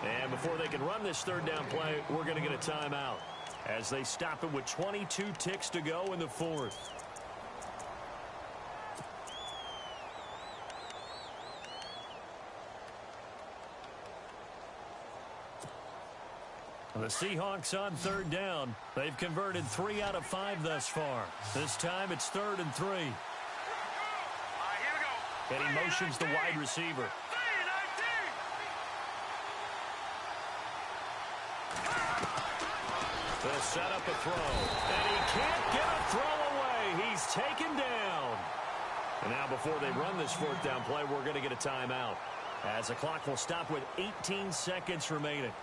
Speaker 7: And before they can run this third down play, we're going to get a timeout, as they stop it with 22 ticks to go in the 4th. The Seahawks on third down. They've converted 3 out of 5 thus far. This time it's 3rd and 3. And he motions the wide receiver. They'll set up a throw. And he can't get a throw away. He's taken down. And now before they run this 4th down play, we're going to get a timeout, as the clock will stop with 18 seconds remaining.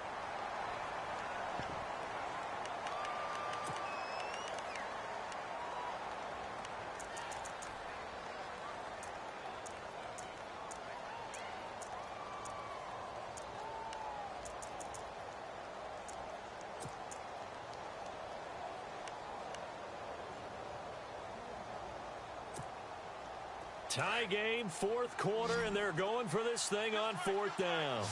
Speaker 7: Tie game, 4th quarter, and they're going for this thing on 4th down.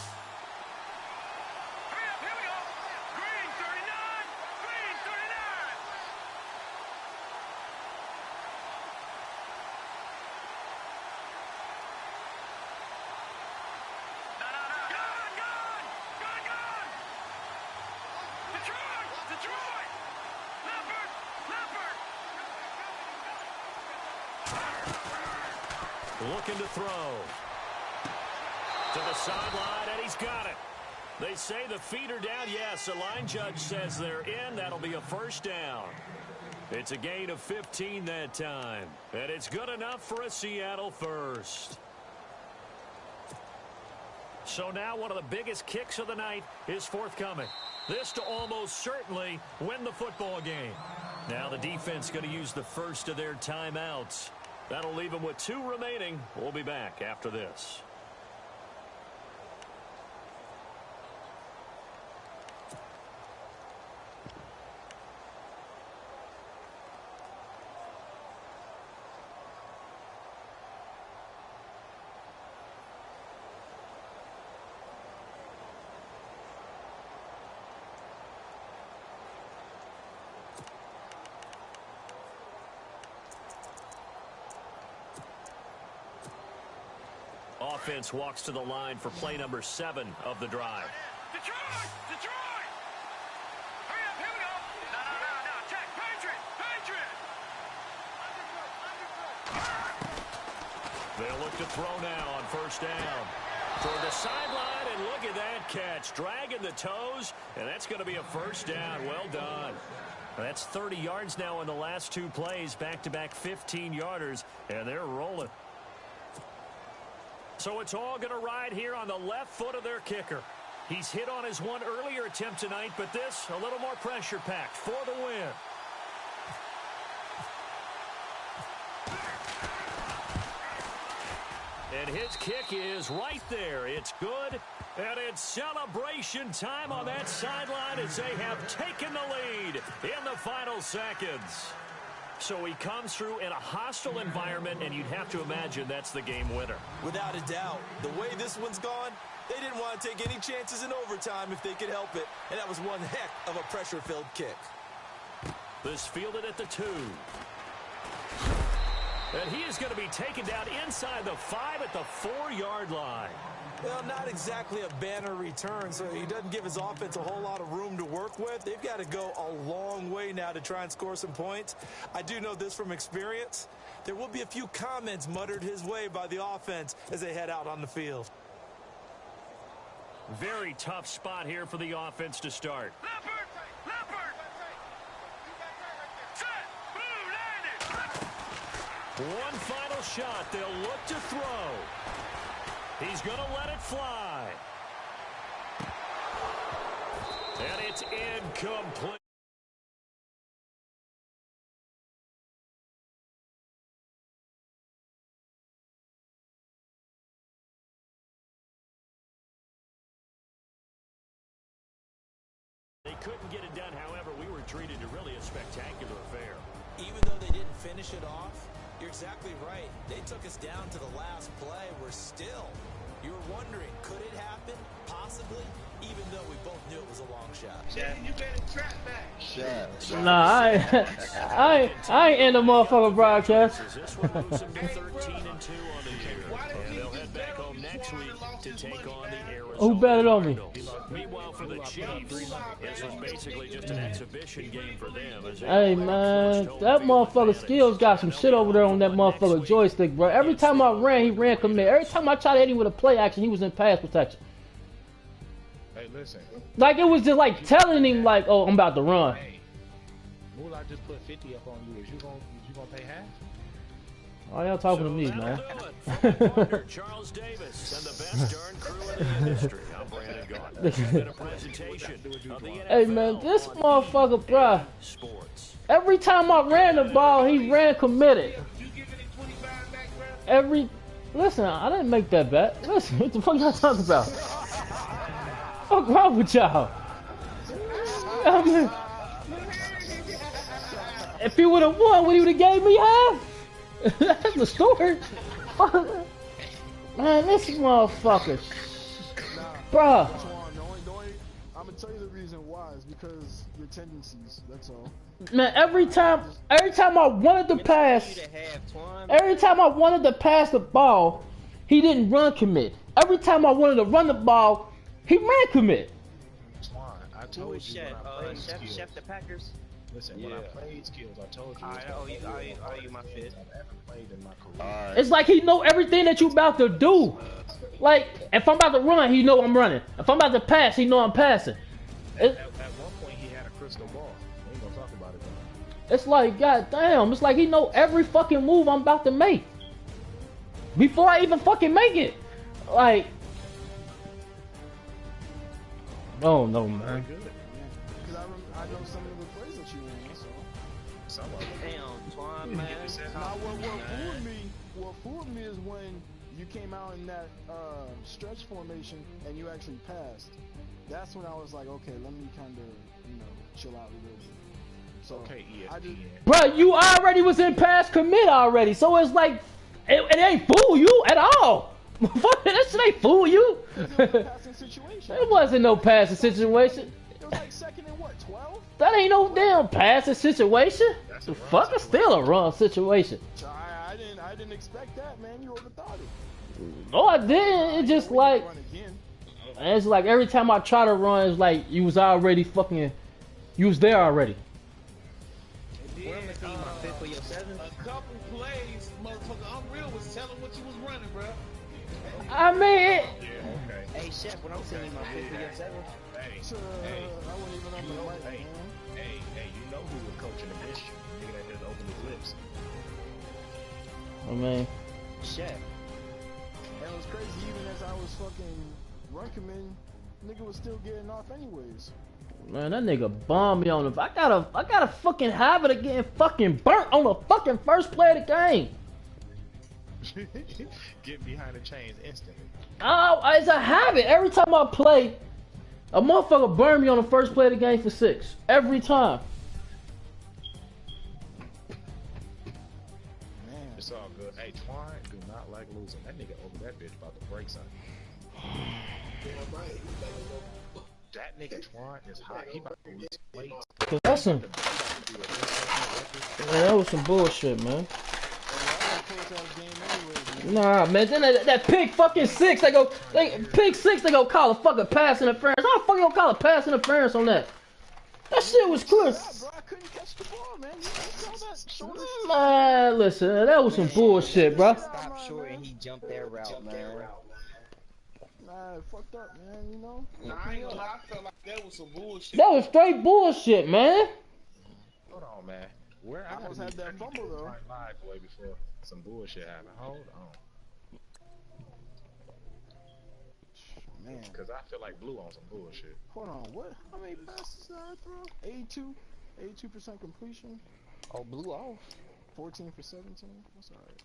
Speaker 7: Looking to throw. To the sideline, and he's got it. They say the feet are down. Yes, the line judge says they're in. That'll be a first down. It's a gain of 15 that time. And it's good enough for a Seattle first. So now one of the biggest kicks of the night is forthcoming. This to almost certainly win the football game. Now the defense going to use the first of their timeouts. That'll leave them with 2 remaining. We'll be back after this. Offense walks to the line for play number 7 of the drive.
Speaker 9: Detroit! Detroit! Hurry up, here we go! No, check, Patriot!
Speaker 7: They'll look to throw now on first down. Toward the sideline, and look at that catch. Dragging the toes, and that's going to be a first down. Well done. That's 30 yards now in the last 2 plays. Back-to-back 15-yarders, and they're rolling. So it's all going to ride here on the left foot of their kicker. He's hit on his one earlier attempt tonight, but this a little more pressure-packed for the win. And his kick is right there. It's good. And it's celebration time on that sideline as they have taken the lead in the final seconds. So he comes through in a hostile environment, and you'd have to imagine that's the game winner.
Speaker 8: Without a doubt. The way this one's gone, they didn't want to take any chances in overtime if they could help it. And that was one heck of a pressure-filled kick.
Speaker 7: This fielded at the 2. And he is going to be taken down inside the 5 at the 4-yard line.
Speaker 8: Well, not exactly a banner return, so he doesn't give his offense a whole lot of room to work with. They've got to go a long way now to try and score some points. I do know this from experience. There will be a few comments muttered his way by the offense as they head out on the field.
Speaker 7: Very tough spot here for the offense to start.
Speaker 9: Leopard! Set! Blue landed!
Speaker 7: One final shot. They'll look to throw. He's going to let it fly. And it's incomplete. They couldn't get it done. However, we were treated to really a spectacular affair.
Speaker 8: Even though they didn't finish it off, you're exactly right. They took us down to the last play. We're still. You were wondering, could it happen? Possibly, even though we both knew it was a long shot.
Speaker 2: You better trap back.
Speaker 5: Nah, I ain't in the motherfucking broadcast.
Speaker 7: This one moves them to 13-2 on the year, and they'll head back home next week to take on the Arizona
Speaker 5: Who betted on me?
Speaker 7: Cardinals. Meanwhile, for the Chiefs, this was basically just an exhibition game for them. As they
Speaker 5: Hey man, that motherfucker Skills got some shit over there on that motherfucker joystick, bro. Every time I ran, he ran commit. Every time I tried to hit him with a play action, he was in pass protection.
Speaker 1: Hey, listen.
Speaker 5: Like it was just like telling him like, oh, I'm about to run.
Speaker 1: Hey, Moolah just put 50 up on you. Is you gonna pay half?
Speaker 5: Why y'all talking to me, man?
Speaker 7: Charles Davis and the best darn crew in the industry. I'm Brandon Gaudin. It's been a presentation of the NFL.
Speaker 5: Hey man, this motherfucker, bruh.
Speaker 7: Sports.
Speaker 5: Every time I ran the ball, he ran committed. Listen, I didn't make that bet. Listen, what the fuck y'all talking about? Fuck wrong with y'all? I mean, if he would have won, would he would have gave me half? That's the story. Man, this motherfucker. Bruh.
Speaker 10: I'm gonna tell you the reason why is because your tendencies, that's all.
Speaker 5: Man, every time I wanted to pass, the ball, he didn't run commit. Every time I wanted to run the ball, he ran commit.
Speaker 1: I told you when I played skills.
Speaker 3: Chef the Packers.
Speaker 1: Listen, when I played skills, I told you.
Speaker 3: I owe you my fifth.
Speaker 1: I've ever played in my career.
Speaker 5: It's like he know everything that you about to do. Like, if I'm about to run, he know I'm running. If I'm about to pass, he know I'm passing.
Speaker 1: At one point, he had a crystal ball. We ain't gonna talk about it though.
Speaker 5: It's like, goddamn, it's like he know every fucking move I'm about to make. Before I even fucking make it. Like, oh no, man.
Speaker 10: Because I know some of the plays that you ran, so.
Speaker 1: Some of them.
Speaker 3: Damn, Twan, man.
Speaker 10: Now, what fooled me is when you came out in that stretch formation and you actually passed. That's when I was like, okay, let me kind of, chill out a little bit. So,
Speaker 1: Okay,
Speaker 10: ESPN.
Speaker 5: Bro, you already was in pass commit already, so it's like, it ain't fool you at all. Fuck, that shit ain't fool you. It wasn't no passing situation.
Speaker 10: It was like second and what, 12?
Speaker 5: That ain't no damn passing situation. The fuck, it's still a run situation.
Speaker 10: So I I didn't expect that, man. You overthought it.
Speaker 5: No, I didn't. It's just like, it's like every time I try to run, it's like you was already fucking, you was there already.
Speaker 3: Where am I seeing my fifth or your seventh?
Speaker 4: A couple plays, motherfucker, Unreal was telling what you was running, bro.
Speaker 5: I mean,
Speaker 1: Yeah, okay.
Speaker 3: Hey, Chef, when I'm seeing my fifth or your seventh?
Speaker 1: Hey,
Speaker 10: I wasn't even on the mic,
Speaker 1: hey,
Speaker 10: man.
Speaker 1: hey, you know who was coaching the mission? Nigga that just opened his lips.
Speaker 5: I mean,
Speaker 3: Chef.
Speaker 10: And it was crazy, even as I was fucking run command, nigga was still getting off anyways.
Speaker 5: man, that nigga bombed me on the. I gotta fucking habit of getting fucking burnt on the fucking first play of the game.
Speaker 1: Get behind the chains instantly.
Speaker 5: Oh, it's a habit. Every time I play, a motherfucker burn me on the first play of the game for 6. Every time.
Speaker 10: Man.
Speaker 1: It's all good. Hey, Twine do not like losing. That nigga over that bitch about to break something. That nigga Twine is hot. He about to lose weight.
Speaker 5: Cause that's some. Man, that was some bullshit, man. Nah, man. Then that pick fucking 6. Pick 6. They go call a fucking pass interference. How the fuck you gonna call a pass interference on that? That shit was clear.
Speaker 10: Bro, I couldn't catch the ball, man. You saw that?
Speaker 5: Man, listen, that was some bullshit, bro.
Speaker 3: Stop short and he jumped that route, man.
Speaker 10: Nah, it fucked up, man, you know?
Speaker 4: Nah, I ain't gonna lie, I felt like that was some bullshit.
Speaker 5: That was straight bullshit, man.
Speaker 1: Hold on, man. Where I
Speaker 10: almost had that fumble, though.
Speaker 1: Live way before some bullshit happened. Hold on.
Speaker 10: Man.
Speaker 1: Cause I feel like Blue on some bullshit.
Speaker 10: Hold on, what? How many passes did I throw? 82% completion.
Speaker 3: Oh, Blue off.
Speaker 10: 14 for 17. That's alright.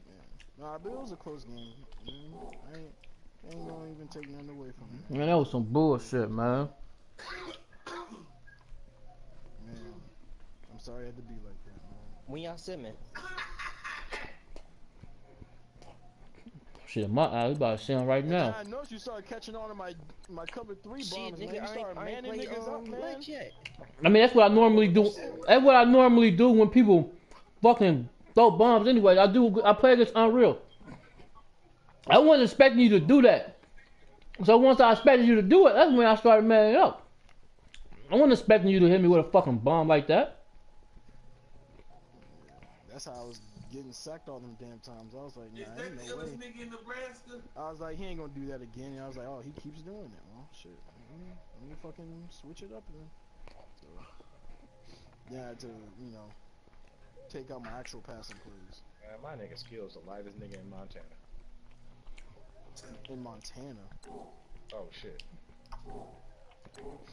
Speaker 10: Yeah. Nah, but it was a close game. I ain't gonna even take nothing away from it.
Speaker 5: Man, that was some bullshit, man.
Speaker 10: Man, I'm sorry I had to be like that, man.
Speaker 3: When y'all simming?
Speaker 5: Shit, my eye, we about to see him right now.
Speaker 10: I noticed you started catching on to my cover 3 bombs,
Speaker 3: Shit,
Speaker 10: man.
Speaker 3: nigga,
Speaker 10: You started
Speaker 3: I ain't
Speaker 10: manning
Speaker 3: played
Speaker 10: niggas up, man.
Speaker 3: Black yet.
Speaker 5: I mean, that's what I normally do. That's what I normally do when people fucking throw bombs anyway. I play against Unreal. I wasn't expecting you to do that. So once I expected you to do it, that's when I started manning up. I wasn't expecting you to hit me with a fucking bomb like that.
Speaker 10: That's how I was getting sacked all them damn times. I was like, nah,
Speaker 4: Is that
Speaker 10: ain't
Speaker 4: the
Speaker 10: no way.
Speaker 4: illest nigga in Nebraska?
Speaker 10: I was like, he ain't gonna do that again. And I was like, oh, he keeps doing it. Well, shit. Let me fucking switch it up then. So, yeah, I had to, you know, take out my actual passing plays.
Speaker 1: Man, my nigga Skills the lightest nigga in Montana.
Speaker 10: In Montana.
Speaker 1: Oh shit.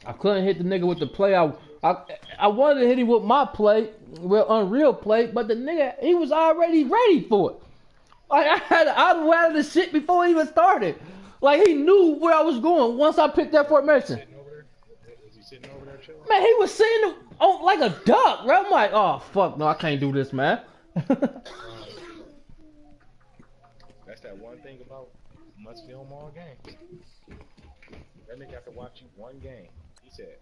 Speaker 5: I couldn't hit the nigga with the play. I wanted to hit him with my play, with Unreal play, but the nigga, he was already ready for it. Like I had out of the shit before he even started. Like he knew where I was going once I picked that formation.
Speaker 1: Sitting over there? Is he sitting over there chilling?
Speaker 5: Man, he was sitting on like a duck, bro. I'm like, oh fuck, no, I can't do this, man.
Speaker 1: That's that one thing about must film all game. That nigga have to watch you one game. He said,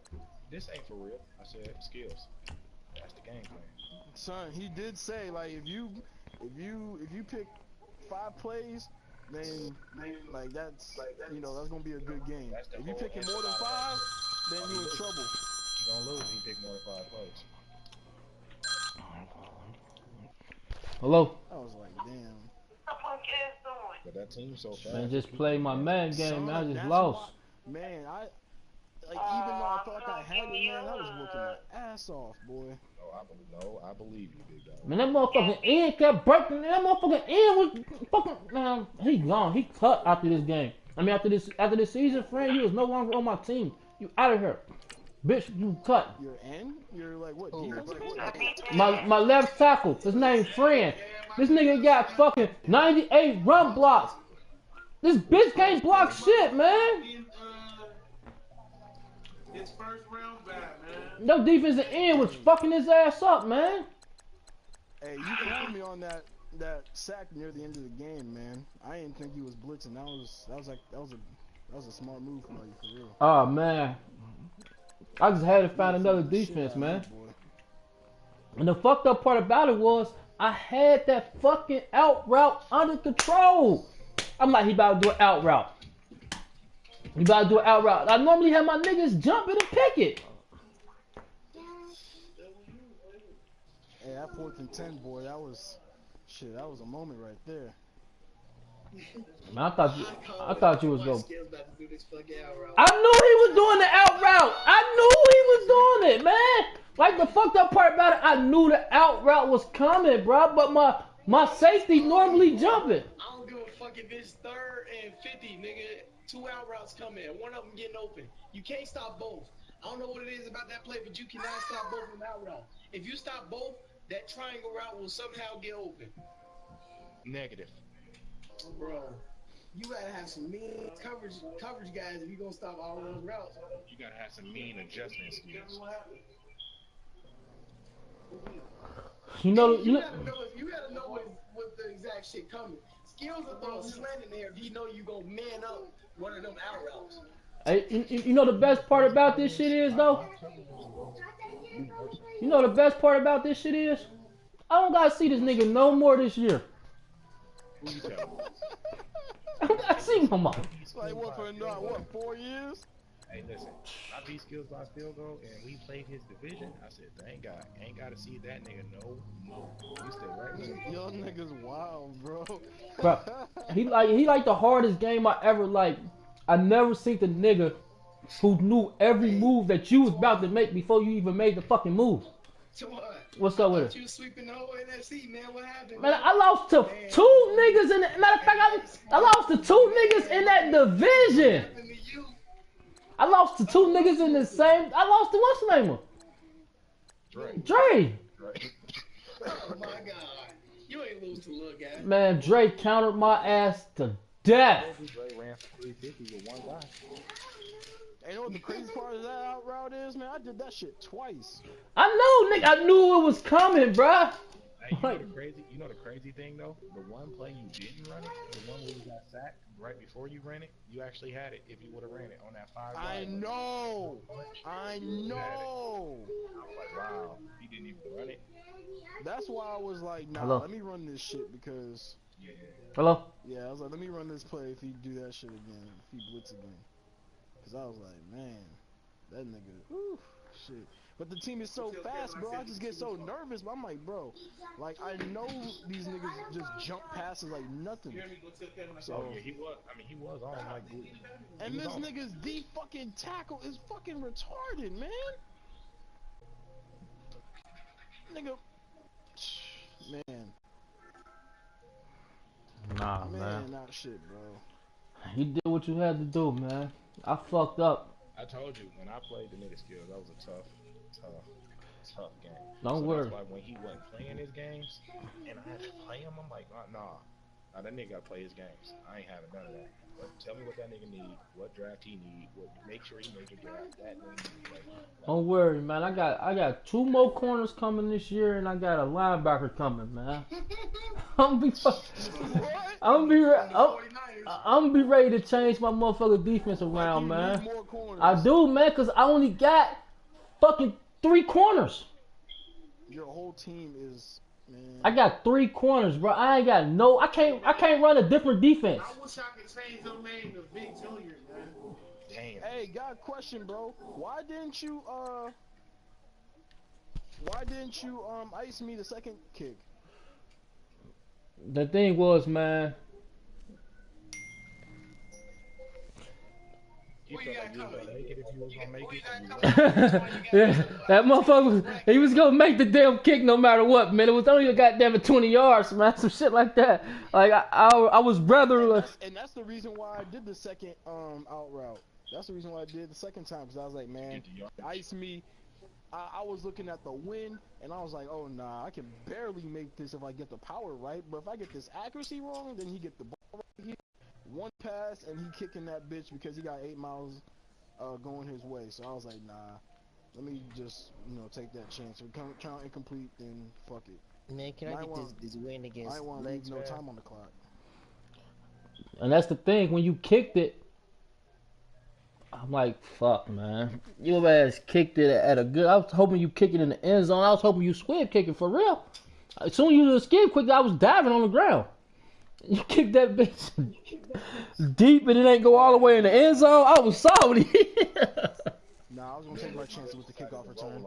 Speaker 1: "This ain't for real." I said, "Skills." That's the game plan.
Speaker 10: Son, he did say, like, if you pick 5 plays, then like that's you know, that's gonna be a good game. If you picking more than 5, then you in trouble.
Speaker 1: You gonna lose if you pick more than 5 plays.
Speaker 5: Hello.
Speaker 10: I was like, damn.
Speaker 1: But that team so fast.
Speaker 5: Man, just play my man game,
Speaker 10: Son,
Speaker 5: man. I just
Speaker 10: that's
Speaker 5: lost.
Speaker 10: why- man, I like even though I thought I had it, man, I was working my ass off, boy.
Speaker 1: I believe you, big dog.
Speaker 5: Man, that motherfucking end kept breaking. That motherfucking end was fucking. Man, he gone. He cut after this game. I mean, after this season, friend, you was no longer on my team. You out of here, bitch. You cut.
Speaker 10: You're in? You're like what? Defensive end?
Speaker 5: My left tackle. His name Friend. This nigga got fucking 98 run blocks. This bitch can't block shit, man.
Speaker 4: His first round back, man.
Speaker 5: No defensive end was fucking his ass up, man.
Speaker 10: Hey, you called me on that sack near the end of the game, man. I didn't think he was blitzing. That was a smart move from you, for real.
Speaker 5: Oh man, I just had to find another defense, man. And the fucked up part about it was I had that fucking out route under control. I'm like, he about to do an out route. He about to do an out route. I normally have my niggas jump it and pick it.
Speaker 10: Hey, that 4th and 10, boy, that was shit. That was a moment right there.
Speaker 5: Man, I thought you was going.
Speaker 2: I
Speaker 5: I knew he was doing the out route. I knew he was doing it, man. Like the fucked up part about it, I knew the out route was coming, bro. But my safety normally jumping.
Speaker 2: I don't give a fuck if it's 3rd and 50, nigga. 2 out routes coming, one of them getting open. You can't stop both. I don't know what it is about that play, but you cannot stop both of them out routes. If you stop both, that triangle route will somehow get open.
Speaker 1: Negative.
Speaker 2: Bro, you gotta have some mean coverage guys if you gonna stop all of those routes.
Speaker 1: You gotta have some mean adjustment skills.
Speaker 5: You know.
Speaker 2: You gotta know what the exact shit coming. Skills will throw a slant in there if you know you gonna man up one of them out routes.
Speaker 5: Hey, you know the best part about this shit is though. You know the best part about this shit is, I don't gotta see this nigga no more this year. I don't gotta see no more.
Speaker 10: It's like what for what 4 years?
Speaker 1: Hey, listen, I beat skills by field goal, and we played his division. I said, thank God, ain't gotta see that nigga no more. You stay right there.
Speaker 10: Y'all niggas wild, bro.
Speaker 5: Bro, he like the hardest game I ever like. I never seen the nigga who knew every move that you was about to make before you even made the fucking move. What's up with it?
Speaker 2: You sweeping the whole NFC, man. What happened?
Speaker 5: Man, I lost to 2 niggas in the, matter of fact, I lost to 2 niggas in that division. I lost to 2 niggas in the same. I lost to what's the name of? Dre.
Speaker 2: Oh my God, you ain't lose to little guy.
Speaker 5: Man, Dre countered my ass to death.
Speaker 1: Dre ran for 350 with one guy.
Speaker 10: Hey, you know what the crazy part of that out route is, man? I did that shit twice.
Speaker 5: I know, nigga. I knew it was coming, bruh.
Speaker 1: Hey, you know the crazy thing though? The one play you didn't run it, the one where you got sacked right before you ran it, you actually had it if you would have ran it on that 5 yard.
Speaker 10: I know.
Speaker 1: I was like, wow, he didn't even run it.
Speaker 10: That's why I was like, nah,
Speaker 5: Hello?
Speaker 10: let me run this shit because.
Speaker 1: Yeah.
Speaker 5: Hello?
Speaker 10: Yeah, I was like, let me run this play if he do that shit again, if he blitz again. Cause I was like, man, that nigga, whew, shit. But the team is so fast, bro. I just get so nervous. But I'm like, bro, like I know these niggas just jump passes like nothing. So
Speaker 1: yeah, he was. I mean, he was on like good.
Speaker 10: And this nigga's D fucking tackle is fucking retarded, man. Nigga, man.
Speaker 5: Nah, man.
Speaker 10: Not shit, bro.
Speaker 5: You did what you had to do, man. I fucked up.
Speaker 1: I told you when I played the nigga skills, that was a tough game.
Speaker 5: Don't worry.
Speaker 1: That's why when he wasn't playing his games, and I had to play him, I'm like, nah, that nigga gotta play his games. I ain't having none of that. But tell me what that nigga need, what draft he need, make sure he make a draft. That nigga need to play.
Speaker 5: Don't worry, man. I got 2 more corners coming this year, and I got a linebacker coming, man. I'm gonna be ready to change my motherfucking defense around, man. I do, man, cause I only got fucking 3 corners.
Speaker 10: Your whole team is, man.
Speaker 5: I got 3 corners, bro. I ain't got no. I can't run a different defense.
Speaker 4: I wish I could change your name to Big Junior, man.
Speaker 1: Damn.
Speaker 10: Hey, got a question, bro. Why didn't you ice me the second kick?
Speaker 5: The thing was, man.
Speaker 1: You felt like you was gonna make it if you was gonna make it.
Speaker 5: Yeah, that motherfucker, he was gonna make the damn kick no matter what, man. It was only a goddamn 20 yards, man. Some shit like that. Like I was rather.
Speaker 10: And that's the reason why I did the second out route. That's the reason why I did the second time, because I was like, man, ice me. I was looking at the wind, and I was like, oh nah, I can barely make this if I get the power right. But if I get this accuracy wrong, then he get the ball right here. 1 pass, and he kicking that bitch because he got 8 miles going his way. So I was like, nah, let me just, take that chance. If it count incomplete, then fuck it.
Speaker 3: Man, can I get this win against
Speaker 10: I ain't want to leave no time on the clock.
Speaker 5: And that's the thing, when you kicked it, I'm like, fuck, man. Your ass kicked it at a good. I was hoping you kick it in the end zone. I was hoping you squib kick it for real. As soon as you skip quick, I was diving on the ground. You kicked that bitch deep and it ain't go all the way in the end zone. I was salty.
Speaker 10: Nah, I was gonna take my chances with the kickoff return.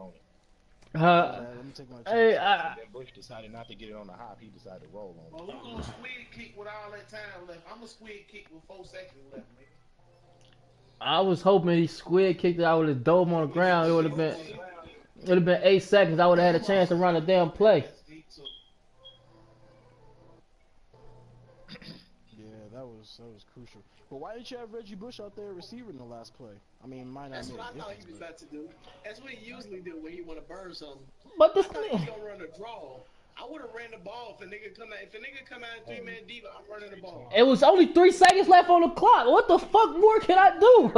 Speaker 10: Let me take my
Speaker 5: Hey,
Speaker 10: chances.
Speaker 1: Then Bush decided not to get it on the hop. He decided to roll on it.
Speaker 4: Well, who's gonna squid kick with all that time left? I'm a squid kick with 4 seconds left, nigga.
Speaker 5: I was hoping he squid kicked it. I would have dove on the ground. It would have been 8 seconds. I would have had a chance to run a damn play.
Speaker 10: Yeah, that was crucial. But why didn't you have Reggie Bush out there receiving the last play? I mean, might not
Speaker 2: That's
Speaker 10: make
Speaker 2: what I
Speaker 10: a
Speaker 2: thought
Speaker 10: difference,
Speaker 2: he was
Speaker 10: but-
Speaker 2: about to do. That's what he usually do when he want to burn something.
Speaker 5: But this
Speaker 2: I thought he was gonna run a draw. I would have ran the ball if a nigga come out. If a nigga come out in 3-man deep, I'm running the ball.
Speaker 5: It was only 3 seconds left on the clock. What the fuck more can I do?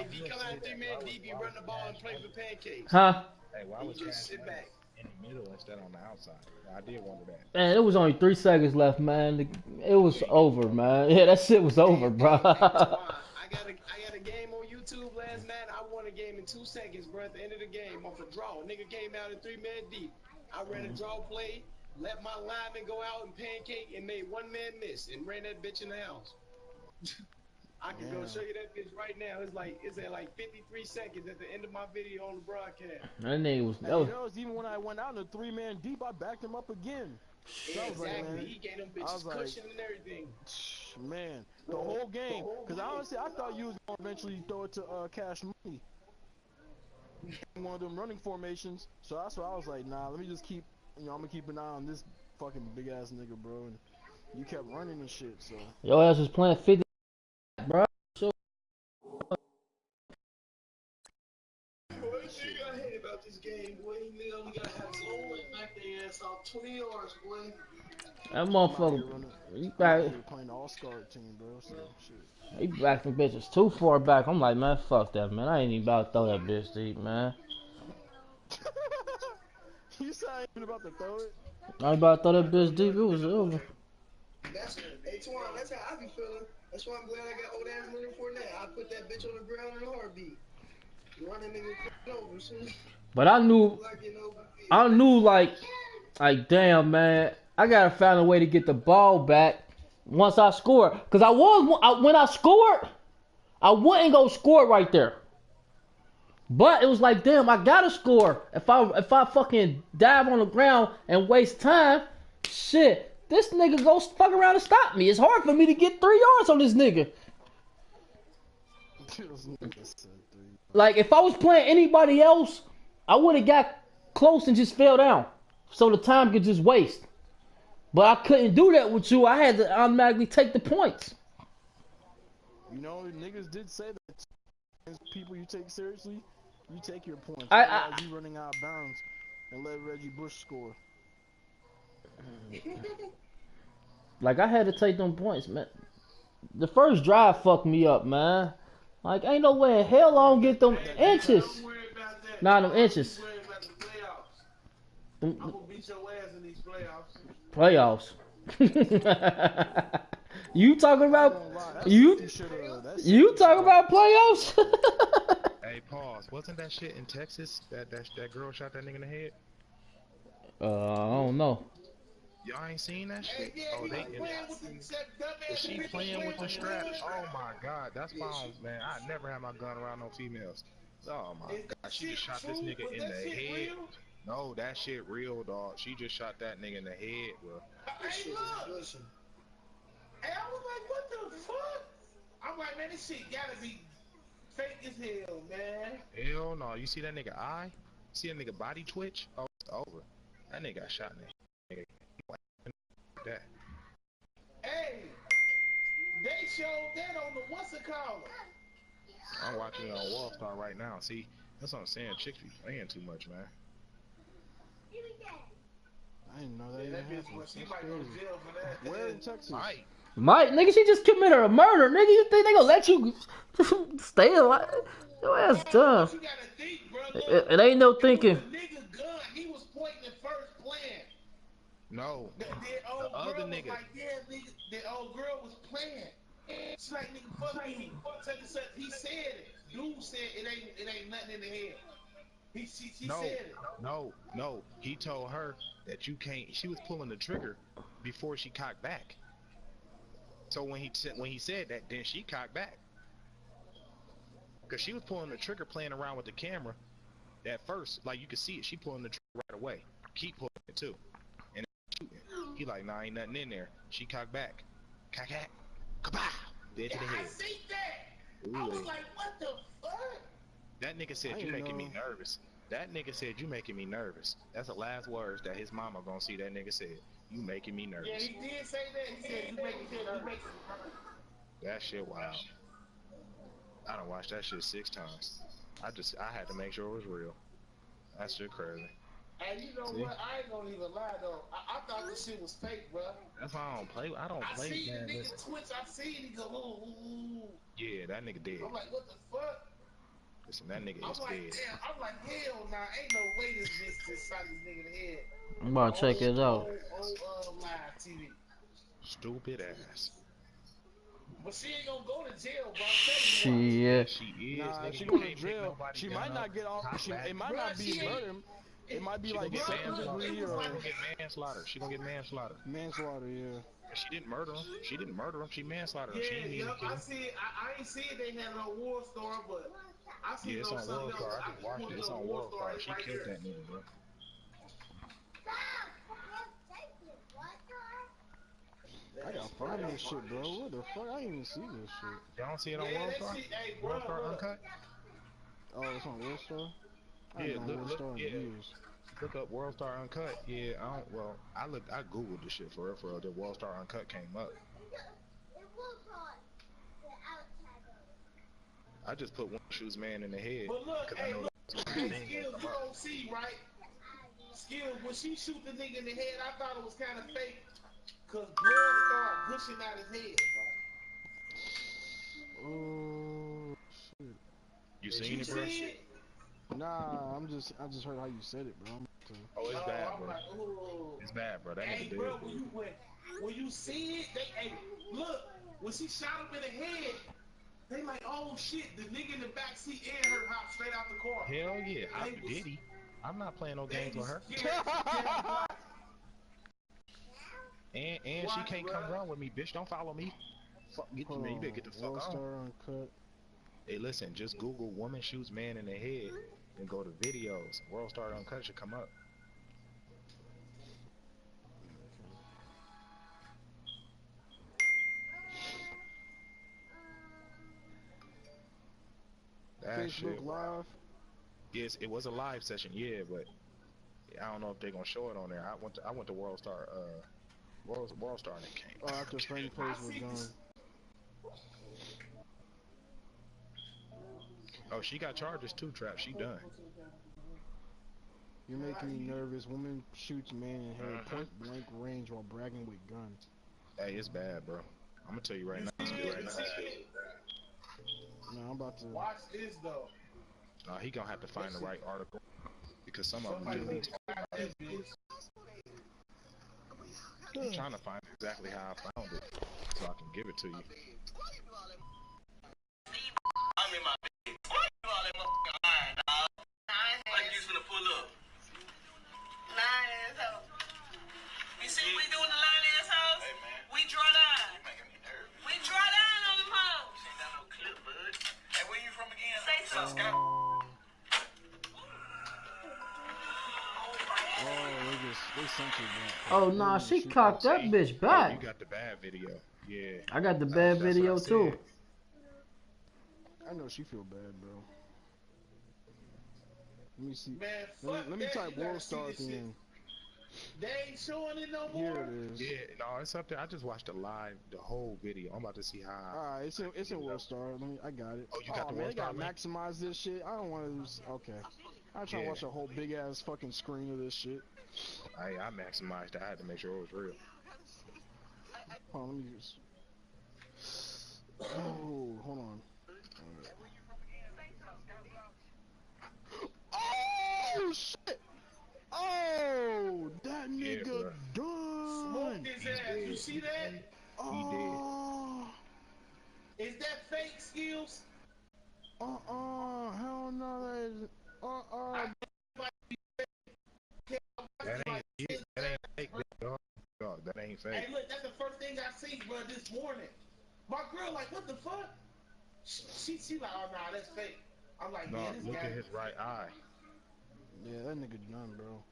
Speaker 2: If he come out in 3-man deep, you run the ball and play for pancakes.
Speaker 5: Huh?
Speaker 1: Hey, why
Speaker 2: You
Speaker 1: was
Speaker 2: just sit back.
Speaker 1: in the middle instead on the outside? I did wonder that.
Speaker 5: Man, it was only 3 seconds left, man. It was over, man. Yeah, that shit was over, bro.
Speaker 2: I got a game on YouTube last night. I won a game in 2 seconds, bro. At the end of the game, off a draw. Nigga came out in 3-man deep. I ran a draw play, let my lineman go out and pancake, and made 1 man miss, and ran that bitch in the house. I can go show you that bitch right now. It's at like 53 seconds at the end of my video on the broadcast.
Speaker 5: That nigga was.
Speaker 10: Hey, you know, even when I went out in the 3-man deep, I backed him up again. So I was like,
Speaker 2: Exactly.
Speaker 10: man,
Speaker 2: He gave them
Speaker 10: I
Speaker 2: bitches
Speaker 10: was like,
Speaker 2: cushion and everything.
Speaker 10: man, the whole game. Because honestly, I thought you was gonna eventually throw it to Cash Money. One of them running formations. So that's why I was like, nah, let me just keep, I'm gonna keep an eye on this fucking big ass nigga, bro. And you kept running and shit, so.
Speaker 5: Your ass was playing 50, bro. So
Speaker 2: One thing I hate about this game, boy, he only got to have someone back their ass off 20 yards, boy.
Speaker 5: that motherfucker, he back.
Speaker 10: You're playing the all-star team, bro. So shit.
Speaker 5: He back them bitches too far back. I'm like, man, fuck that, man. I ain't even about to throw that bitch deep, man.
Speaker 10: You said I ain't even about to throw it.
Speaker 5: I ain't about to throw that bitch deep. It was over.
Speaker 2: That's hey Twan, that's how I be feeling. That's why I'm glad I got old ass running for that. I put that bitch on the ground in a heartbeat. Running nigga over soon.
Speaker 5: But I knew like damn, man. I gotta find a way to get the ball back once I score. Cause when I scored, I wouldn't go score right there. But it was like, damn, I gotta score. If I fucking dive on the ground and waste time, shit, this nigga go fuck around and stop me. It's hard for me to get 3 yards on this nigga. Like, if I was playing anybody else, I would have got close and just fell down. So the time could just waste. But I couldn't do that with you. I had to automatically take the points.
Speaker 10: You know, niggas did say that people you take seriously, you take your points. You running out of bounds and let Reggie Bush score.
Speaker 5: Like, I had to take them points, man. The first drive fucked me up, man. Like, ain't no way in hell I don't get them inches.
Speaker 4: Don't worry about that.
Speaker 5: Nah, them inches.
Speaker 4: Don't worry about the playoffs. I'm gonna beat your ass in these
Speaker 5: Playoffs. You talking about you talking about playoffs?
Speaker 1: Hey, pause. Wasn't that shit in Texas? That girl shot that nigga in the head?
Speaker 5: I don't know.
Speaker 1: Y'all ain't seen that shit?
Speaker 4: Yeah,
Speaker 1: Oh, is she playing with the strap? Oh my god, that's fine, man. I never had my gun around no females. Oh my god, she just shot this nigga in the head. No, that shit real, dog. She just shot that nigga in the head, bro.
Speaker 4: Hey, look. Hey, I was like, what the fuck? I'm like, man, this shit gotta be fake as hell, man.
Speaker 1: Hell no. You see that nigga eye? See that nigga body twitch? Oh, it's over. That nigga got shot in the head. That.
Speaker 4: Hey, they showed that on the what's it called?
Speaker 1: I'm watching it on Wall Star right now. See, that's what I'm saying. Chicks be playing too much, man.
Speaker 10: I didn't know that.
Speaker 4: Yeah, that bitch, she might go to jail for that.
Speaker 10: Where in Texas?
Speaker 5: Mike, nigga, she just committed a murder, nigga. You think they gonna let you stay alive? Your ass dumb.
Speaker 4: You gotta think, bro.
Speaker 5: It ain't no thinking.
Speaker 4: The nigga gun, he was pointing at first playing.
Speaker 1: No.
Speaker 4: The other nigga. Like, yeah, nigga, the old girl was playing. She's like, nigga, fuck me. He said it. Dude said it ain't nothing in the head. She
Speaker 1: No,
Speaker 4: said it.
Speaker 1: no. He told her that you can't. She was pulling the trigger before she cocked back. So when he said that, then she cocked back because she was pulling the trigger, playing around with the camera. At first, like you could see it, she pulling the trigger right away. Keep pulling it too, and shooting. He like, nah, ain't nothing in there. She cocked back, cock, kabow, dead to the
Speaker 4: I
Speaker 1: head.
Speaker 4: see that.
Speaker 1: Ooh,
Speaker 4: I was like, what the fuck?
Speaker 1: that nigga said you making me nervous. That nigga said you making me nervous. That's the last words that his mama gonna see. That nigga said you making me nervous.
Speaker 4: Yeah, he did say that. He said you making me nervous.
Speaker 1: That shit wild. I done watched that shit 6 times. I had to make sure it was real. That shit crazy.
Speaker 4: And you know
Speaker 1: See?
Speaker 4: what? I ain't gonna even lie though. I thought this shit was fake, bro.
Speaker 1: That's why I don't play. I don't play.
Speaker 4: I see the
Speaker 1: Man,
Speaker 4: nigga
Speaker 1: listen.
Speaker 4: twitch. I see it. He go, ooh.
Speaker 1: Yeah, that nigga dead.
Speaker 4: I'm like, what the fuck?
Speaker 1: Listen, that nigga is
Speaker 4: I'm like,
Speaker 1: dead.
Speaker 4: damn. I'm like, hell nah. Ain't no way this bitch just shot this nigga in the head.
Speaker 5: I'm about to check it out.
Speaker 4: Live TV.
Speaker 1: Stupid ass.
Speaker 4: But she ain't gonna go to jail, bro.
Speaker 5: Shit.
Speaker 1: She is.
Speaker 10: Nah,
Speaker 1: Nigga,
Speaker 10: she
Speaker 1: you
Speaker 10: going to
Speaker 1: can't pick
Speaker 10: jail.
Speaker 1: nobody
Speaker 10: She
Speaker 1: gun
Speaker 10: might
Speaker 1: up,
Speaker 10: not get off.
Speaker 1: cock back.
Speaker 10: It might not be murder. It might be
Speaker 1: She
Speaker 10: like
Speaker 1: gonna get
Speaker 10: second
Speaker 1: manslaughter.
Speaker 10: degree
Speaker 1: She
Speaker 10: or
Speaker 1: gonna get manslaughter. She gonna get manslaughter.
Speaker 10: manslaughter. Yeah.
Speaker 1: She didn't murder him. She didn't murder him. She manslaughter him. She
Speaker 4: Yeah,
Speaker 1: didn't mean to kill
Speaker 4: I
Speaker 1: him.
Speaker 4: see it. I ain't see it. They had it on War Star, but I see
Speaker 1: Yeah,
Speaker 4: it
Speaker 1: it's
Speaker 4: on
Speaker 1: on
Speaker 4: something
Speaker 1: World
Speaker 4: else.
Speaker 1: Star. I
Speaker 4: I
Speaker 1: just
Speaker 4: just
Speaker 1: watched
Speaker 4: pulled
Speaker 1: it.
Speaker 4: it
Speaker 1: It's
Speaker 4: on
Speaker 1: on
Speaker 4: War
Speaker 1: World
Speaker 4: Star.
Speaker 1: Star.
Speaker 4: It's
Speaker 1: She
Speaker 4: right
Speaker 1: killed
Speaker 4: there.
Speaker 1: that nigga, bro.
Speaker 10: I gotta find this shit, bro. What the fuck? I didn't even see this shit.
Speaker 1: Y'all don't see it on
Speaker 4: Yeah,
Speaker 1: World
Speaker 4: that
Speaker 1: Star?
Speaker 4: shit, hey, bro,
Speaker 1: World Star
Speaker 4: look.
Speaker 1: Uncut?
Speaker 10: Oh, it's on World Star? I
Speaker 1: Yeah,
Speaker 10: haven't been on World Star in years.
Speaker 1: Look up World Star Uncut. Yeah, I googled the shit for real. The World Star Uncut came up. I just put one shoes man in the head.
Speaker 4: But look,
Speaker 1: I know
Speaker 4: hey, Skills, you don't see, right? Skills, when she shoot the nigga in the head, I thought it was kind of fake. Cause blood started gushing out his head, bro.
Speaker 10: Oh shit.
Speaker 1: You seen it, bro?
Speaker 10: Nah, I just heard how you said it, bro.
Speaker 1: Oh, it's bad, bro.
Speaker 4: Like, ooh.
Speaker 1: It's bad, bro. That nigga dead.
Speaker 4: Bro, when you see it, hey, look, when she shot him in the head, they like, oh shit, the nigga in the back seat and her hopped straight out the car.
Speaker 1: Hell yeah, how did he? I'm not playing no games with her. And she can't come run with me, bitch. Don't follow me. Fuck, you better get the fuck
Speaker 10: World
Speaker 1: on.
Speaker 10: Star Uncut.
Speaker 1: Hey, listen, just Google woman shoots man in the head and go to videos. World Star Uncut should come up. That
Speaker 10: Facebook
Speaker 1: shit,
Speaker 10: Live.
Speaker 1: Yes, it was a live session, yeah, but I don't know if they're gonna show it on there. I went to World Star, World Star and it came.
Speaker 10: Oh, after friend post was done.
Speaker 1: Oh, she got charges too, Trap. She done.
Speaker 10: You're making me nervous. Woman shoots man in head point blank range while bragging with gun.
Speaker 1: Hey, it's bad, bro. I'm gonna tell you right now. It's good.
Speaker 10: No, I'm about to
Speaker 4: watch this though.
Speaker 1: He gonna have to find the right article because some of them do be talking about it. I'm trying to find exactly how I found it so I can give it to you.
Speaker 11: I'm in my bed. Why you all that motherfucking iron, dog? Like you finna pull up. Line asshole. You see we doing the line assholes? Hey, man. We draw down. You making me nervous. We draw down on them hoes. She ain't got no clip, bud. Hey, where you from again? Say something.
Speaker 10: They censored that.
Speaker 5: Oh nah, she cocked that bitch back.
Speaker 1: You got the bad video. Yeah.
Speaker 5: I got the bad video too.
Speaker 10: I know she feel bad, bro. Let me see.
Speaker 4: Man,
Speaker 10: let me type World Star at the end.
Speaker 4: They ain't showing it no more.
Speaker 10: Here it is.
Speaker 1: Yeah, no, it's up there. I just watched the whole video. I'm about to see how.
Speaker 10: Alright, it's in World Star. I got it.
Speaker 1: Oh, you got the
Speaker 10: man,
Speaker 1: World Star
Speaker 10: they gotta maximize this shit. I don't want to lose. Okay. I'm trying to watch a whole big ass fucking screen of this shit.
Speaker 1: I maximized it. I had to make sure it was real.
Speaker 10: Hold on, let me just. Oh, hold on. Oh shit! Oh, that nigga done.
Speaker 4: Smoked his ass. You see that?
Speaker 10: Oh.
Speaker 4: Is that fake, Skills?
Speaker 10: Hell no, that is.
Speaker 1: That ain't it. That ain't fake, big dog. Dog, that ain't fake.
Speaker 4: Hey, look, that's the first thing I see, bro, this morning. My girl, like, what the fuck? She like, oh, nah, that's fake. I'm like,
Speaker 1: No,
Speaker 4: yeah, this
Speaker 1: look
Speaker 4: guy.
Speaker 1: at his right eye.
Speaker 10: Yeah, that nigga done, bro.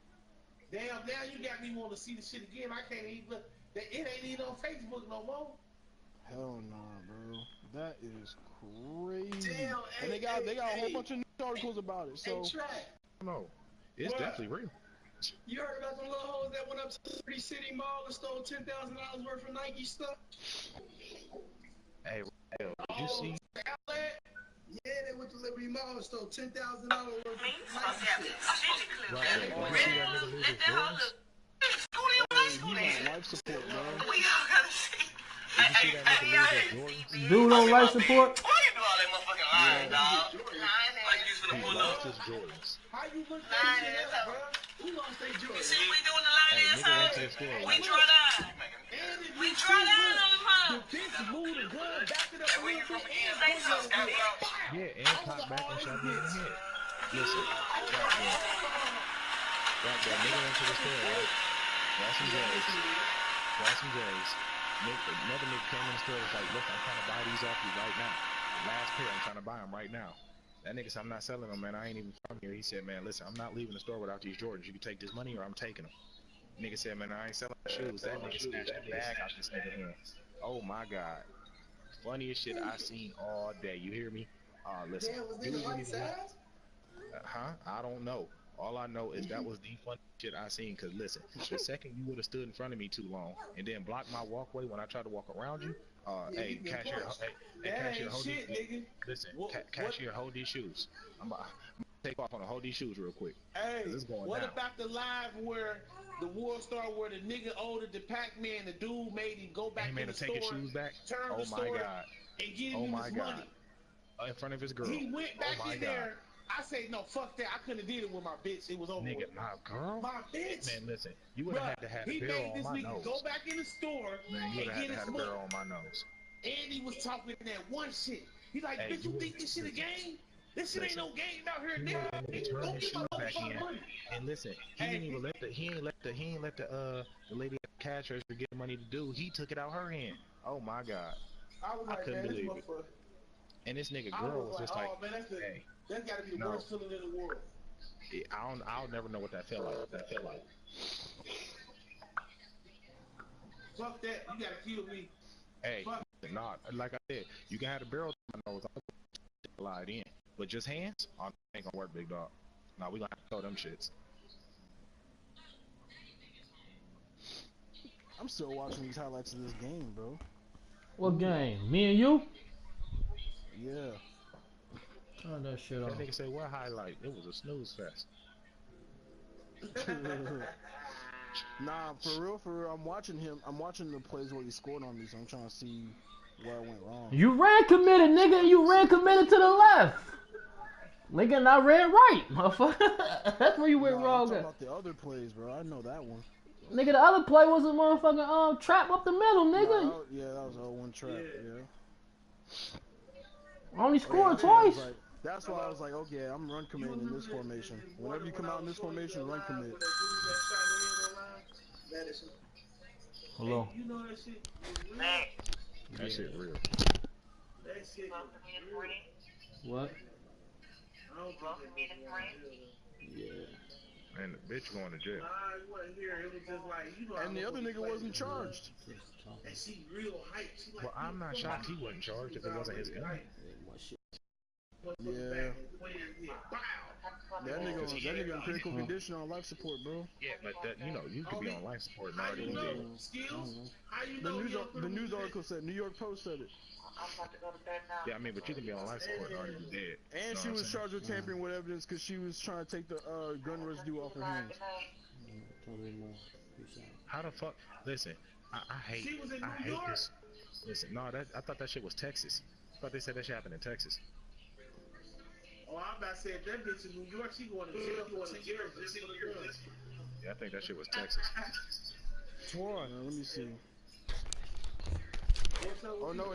Speaker 4: Damn, now you got me want to see the shit again. I can't even look. It ain't even on Facebook no more.
Speaker 10: Hell nah, bro. That is crazy.
Speaker 4: Damn,
Speaker 10: and they got a whole bunch of news articles about it. So
Speaker 1: No, it's definitely real.
Speaker 2: You heard about the little hoes that went up to the Liberty City Mall and stole $10,000 worth of Nike stuff?
Speaker 1: Hey, did you see?
Speaker 2: Yeah, they went to Liberty Mall and stole $10,000 worth of Nike stuff.
Speaker 1: Right, did you see that nigga lose his Jordans?
Speaker 10: Life support, bro.
Speaker 11: We all gotta see.
Speaker 1: Did you see that nigga lose his Jordans?
Speaker 5: Dude on life support?
Speaker 11: Why you do all that motherfucking lying, dog? Like you finna
Speaker 1: He
Speaker 11: pull
Speaker 1: lost
Speaker 11: up.
Speaker 1: his Jordans.
Speaker 4: How you look that shit up, bro?
Speaker 2: Who lost their
Speaker 11: You
Speaker 2: Jordan?
Speaker 11: see we doing the line
Speaker 1: Hey,
Speaker 11: in
Speaker 1: nigga went to the store,
Speaker 11: We
Speaker 1: right?
Speaker 11: draw down. We draw down on the mom.
Speaker 4: The bitch moved the gun, backed it up a little bit, and
Speaker 11: Say so, Scotty.
Speaker 1: Yeah, and cock back and shot me in the head. Listen, goddamn, nigga went to the store, right? Bought some J's. Another nigga came in the store and was like, look, I'm trying to buy these off you right now. The last pair, I'm trying to buy them right now. That nigga said, I'm not selling them, man. I ain't even from here. He said, man, listen, I'm not leaving the store without these Jordans. You can take this money or I'm taking them. Nigga said, man, I ain't selling shoes. That nigga snatched the bag out this nigga hand. Oh my God. Funniest shit I seen all day. You hear me? Listen.
Speaker 2: Damn, was nigga white size?
Speaker 1: I don't know. All I know is that was the funniest shit I seen. Cause listen, the second you would have stood in front of me too long and then blocked my walkway when I tried to walk around you, hey, cashier, hold these. Listen, cashier, hold these shoes. I'm about to take off on to hold these shoes real quick.
Speaker 4: Hey,
Speaker 1: It's going
Speaker 4: what
Speaker 1: down.
Speaker 4: about the live where the war star where the nigga ordered the Pac-Man, the dude made him go back
Speaker 1: He made
Speaker 4: in
Speaker 1: him
Speaker 4: the
Speaker 1: take his
Speaker 4: store,
Speaker 1: shoes back.
Speaker 4: turn
Speaker 1: Oh
Speaker 4: the
Speaker 1: my
Speaker 4: store,
Speaker 1: God.
Speaker 4: and give
Speaker 1: Oh
Speaker 4: him
Speaker 1: my
Speaker 4: his
Speaker 1: God.
Speaker 4: money.
Speaker 1: In front of his girl.
Speaker 4: He went back
Speaker 1: oh my
Speaker 4: in
Speaker 1: God.
Speaker 4: there. I say, no, fuck that. I couldn't have did it with my bitch. It was over
Speaker 1: Nigga,
Speaker 4: with.
Speaker 1: my girl?
Speaker 4: My bitch?
Speaker 1: Man, listen, you would have had to have
Speaker 4: he
Speaker 1: a barrel
Speaker 4: made
Speaker 1: on
Speaker 4: this
Speaker 1: my
Speaker 4: nigga
Speaker 1: nose.
Speaker 4: go back in the store
Speaker 1: Man, you
Speaker 4: and
Speaker 1: would have
Speaker 4: get
Speaker 1: had to
Speaker 4: his
Speaker 1: have a
Speaker 4: money.
Speaker 1: barrel on my nose.
Speaker 4: And he was talking that one shit. He like,
Speaker 1: Hey,
Speaker 4: bitch, you think this shit a game? This shit ain't no game out here,
Speaker 1: He
Speaker 4: nigga.
Speaker 1: made turn
Speaker 4: Go
Speaker 1: his
Speaker 4: get my
Speaker 1: shoes back
Speaker 4: motherfucking
Speaker 1: in.
Speaker 4: money.
Speaker 1: And listen, he didn't even let the lady at the cash register get money to do. He took it out her hand. Oh my God.
Speaker 4: I was like,
Speaker 1: couldn't
Speaker 4: man, this
Speaker 1: believe it.
Speaker 4: motherfucker.
Speaker 1: And this nigga
Speaker 4: I
Speaker 1: girl
Speaker 4: was
Speaker 1: was just like,
Speaker 4: oh man,
Speaker 1: hey,
Speaker 4: that's gotta be the worst feeling in the world.
Speaker 1: I'll never know what that felt like.
Speaker 4: Fuck that. You gotta kill me.
Speaker 1: Hey, nah, like I said, you can have the barrel to my nose. I'm gonna slide in. But just hands? Ain't gonna work, big dog. Nah, we gonna have to throw them shits.
Speaker 10: I'm still watching these highlights of this game, bro.
Speaker 5: What game? Me and you?
Speaker 10: Yeah.
Speaker 5: Turn that shit off.
Speaker 1: That nigga say, what highlight? It was a snooze fest.
Speaker 10: Nah, for real, I'm watching him. I'm watching the plays where he scored on me, so I'm trying to see where I went wrong.
Speaker 5: You ran committed, nigga. You ran committed to the left. Nigga, and I ran right, motherfucker. That's where you went wrong.
Speaker 10: I'm talking about the other plays, bro. I know that one.
Speaker 5: Nigga, the other play was a motherfucking trap up the middle, nigga.
Speaker 10: No, that was a 0-1 trap, yeah.
Speaker 5: I only scored twice.
Speaker 10: That's why I was like, okay, I'm run committing in this formation. Whenever you come out in this formation, run commit.
Speaker 5: Hello.
Speaker 4: You know that shit?
Speaker 1: That shit real.
Speaker 4: That shit
Speaker 5: What?
Speaker 1: Yeah. And the bitch going to jail.
Speaker 4: It wasn't here. It was just like, you know.
Speaker 10: And the other nigga wasn't charged.
Speaker 4: And she real hype. She like,
Speaker 1: Well, I'm not shocked he wasn't charged if it wasn't his gun.
Speaker 10: Yeah. That nigga in critical condition on life support, bro.
Speaker 1: Yeah, but that, you could be on life support and already be dead.
Speaker 10: The news article said, New York Post said it.
Speaker 1: Yeah, I mean, but you can be on life support and already be dead.
Speaker 10: And she was charged with tampering with evidence because she was trying to take the gun residue off her hands.
Speaker 1: How the fuck? Listen, I hate this. Listen, no, I thought that shit was Texas. I thought they said that shit happened in Texas.
Speaker 4: Oh, I'm about to say, if that bitch in New York, she going to jail for 10 years.
Speaker 1: Yeah, I think that shit was Texas.
Speaker 10: Let me see. Oh no,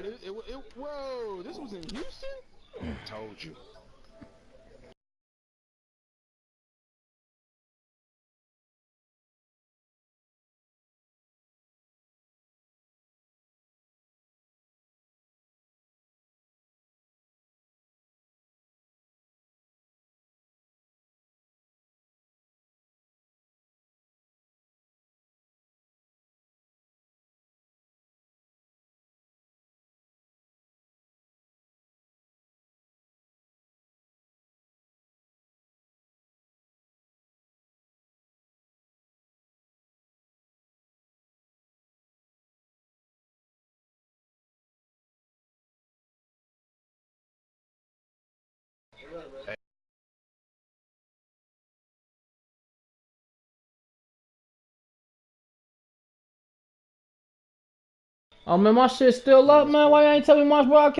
Speaker 10: whoa, this was in Houston?
Speaker 1: Told you.
Speaker 5: Oh man, my shit's still up, man. Why you ain't tell me my broadcast?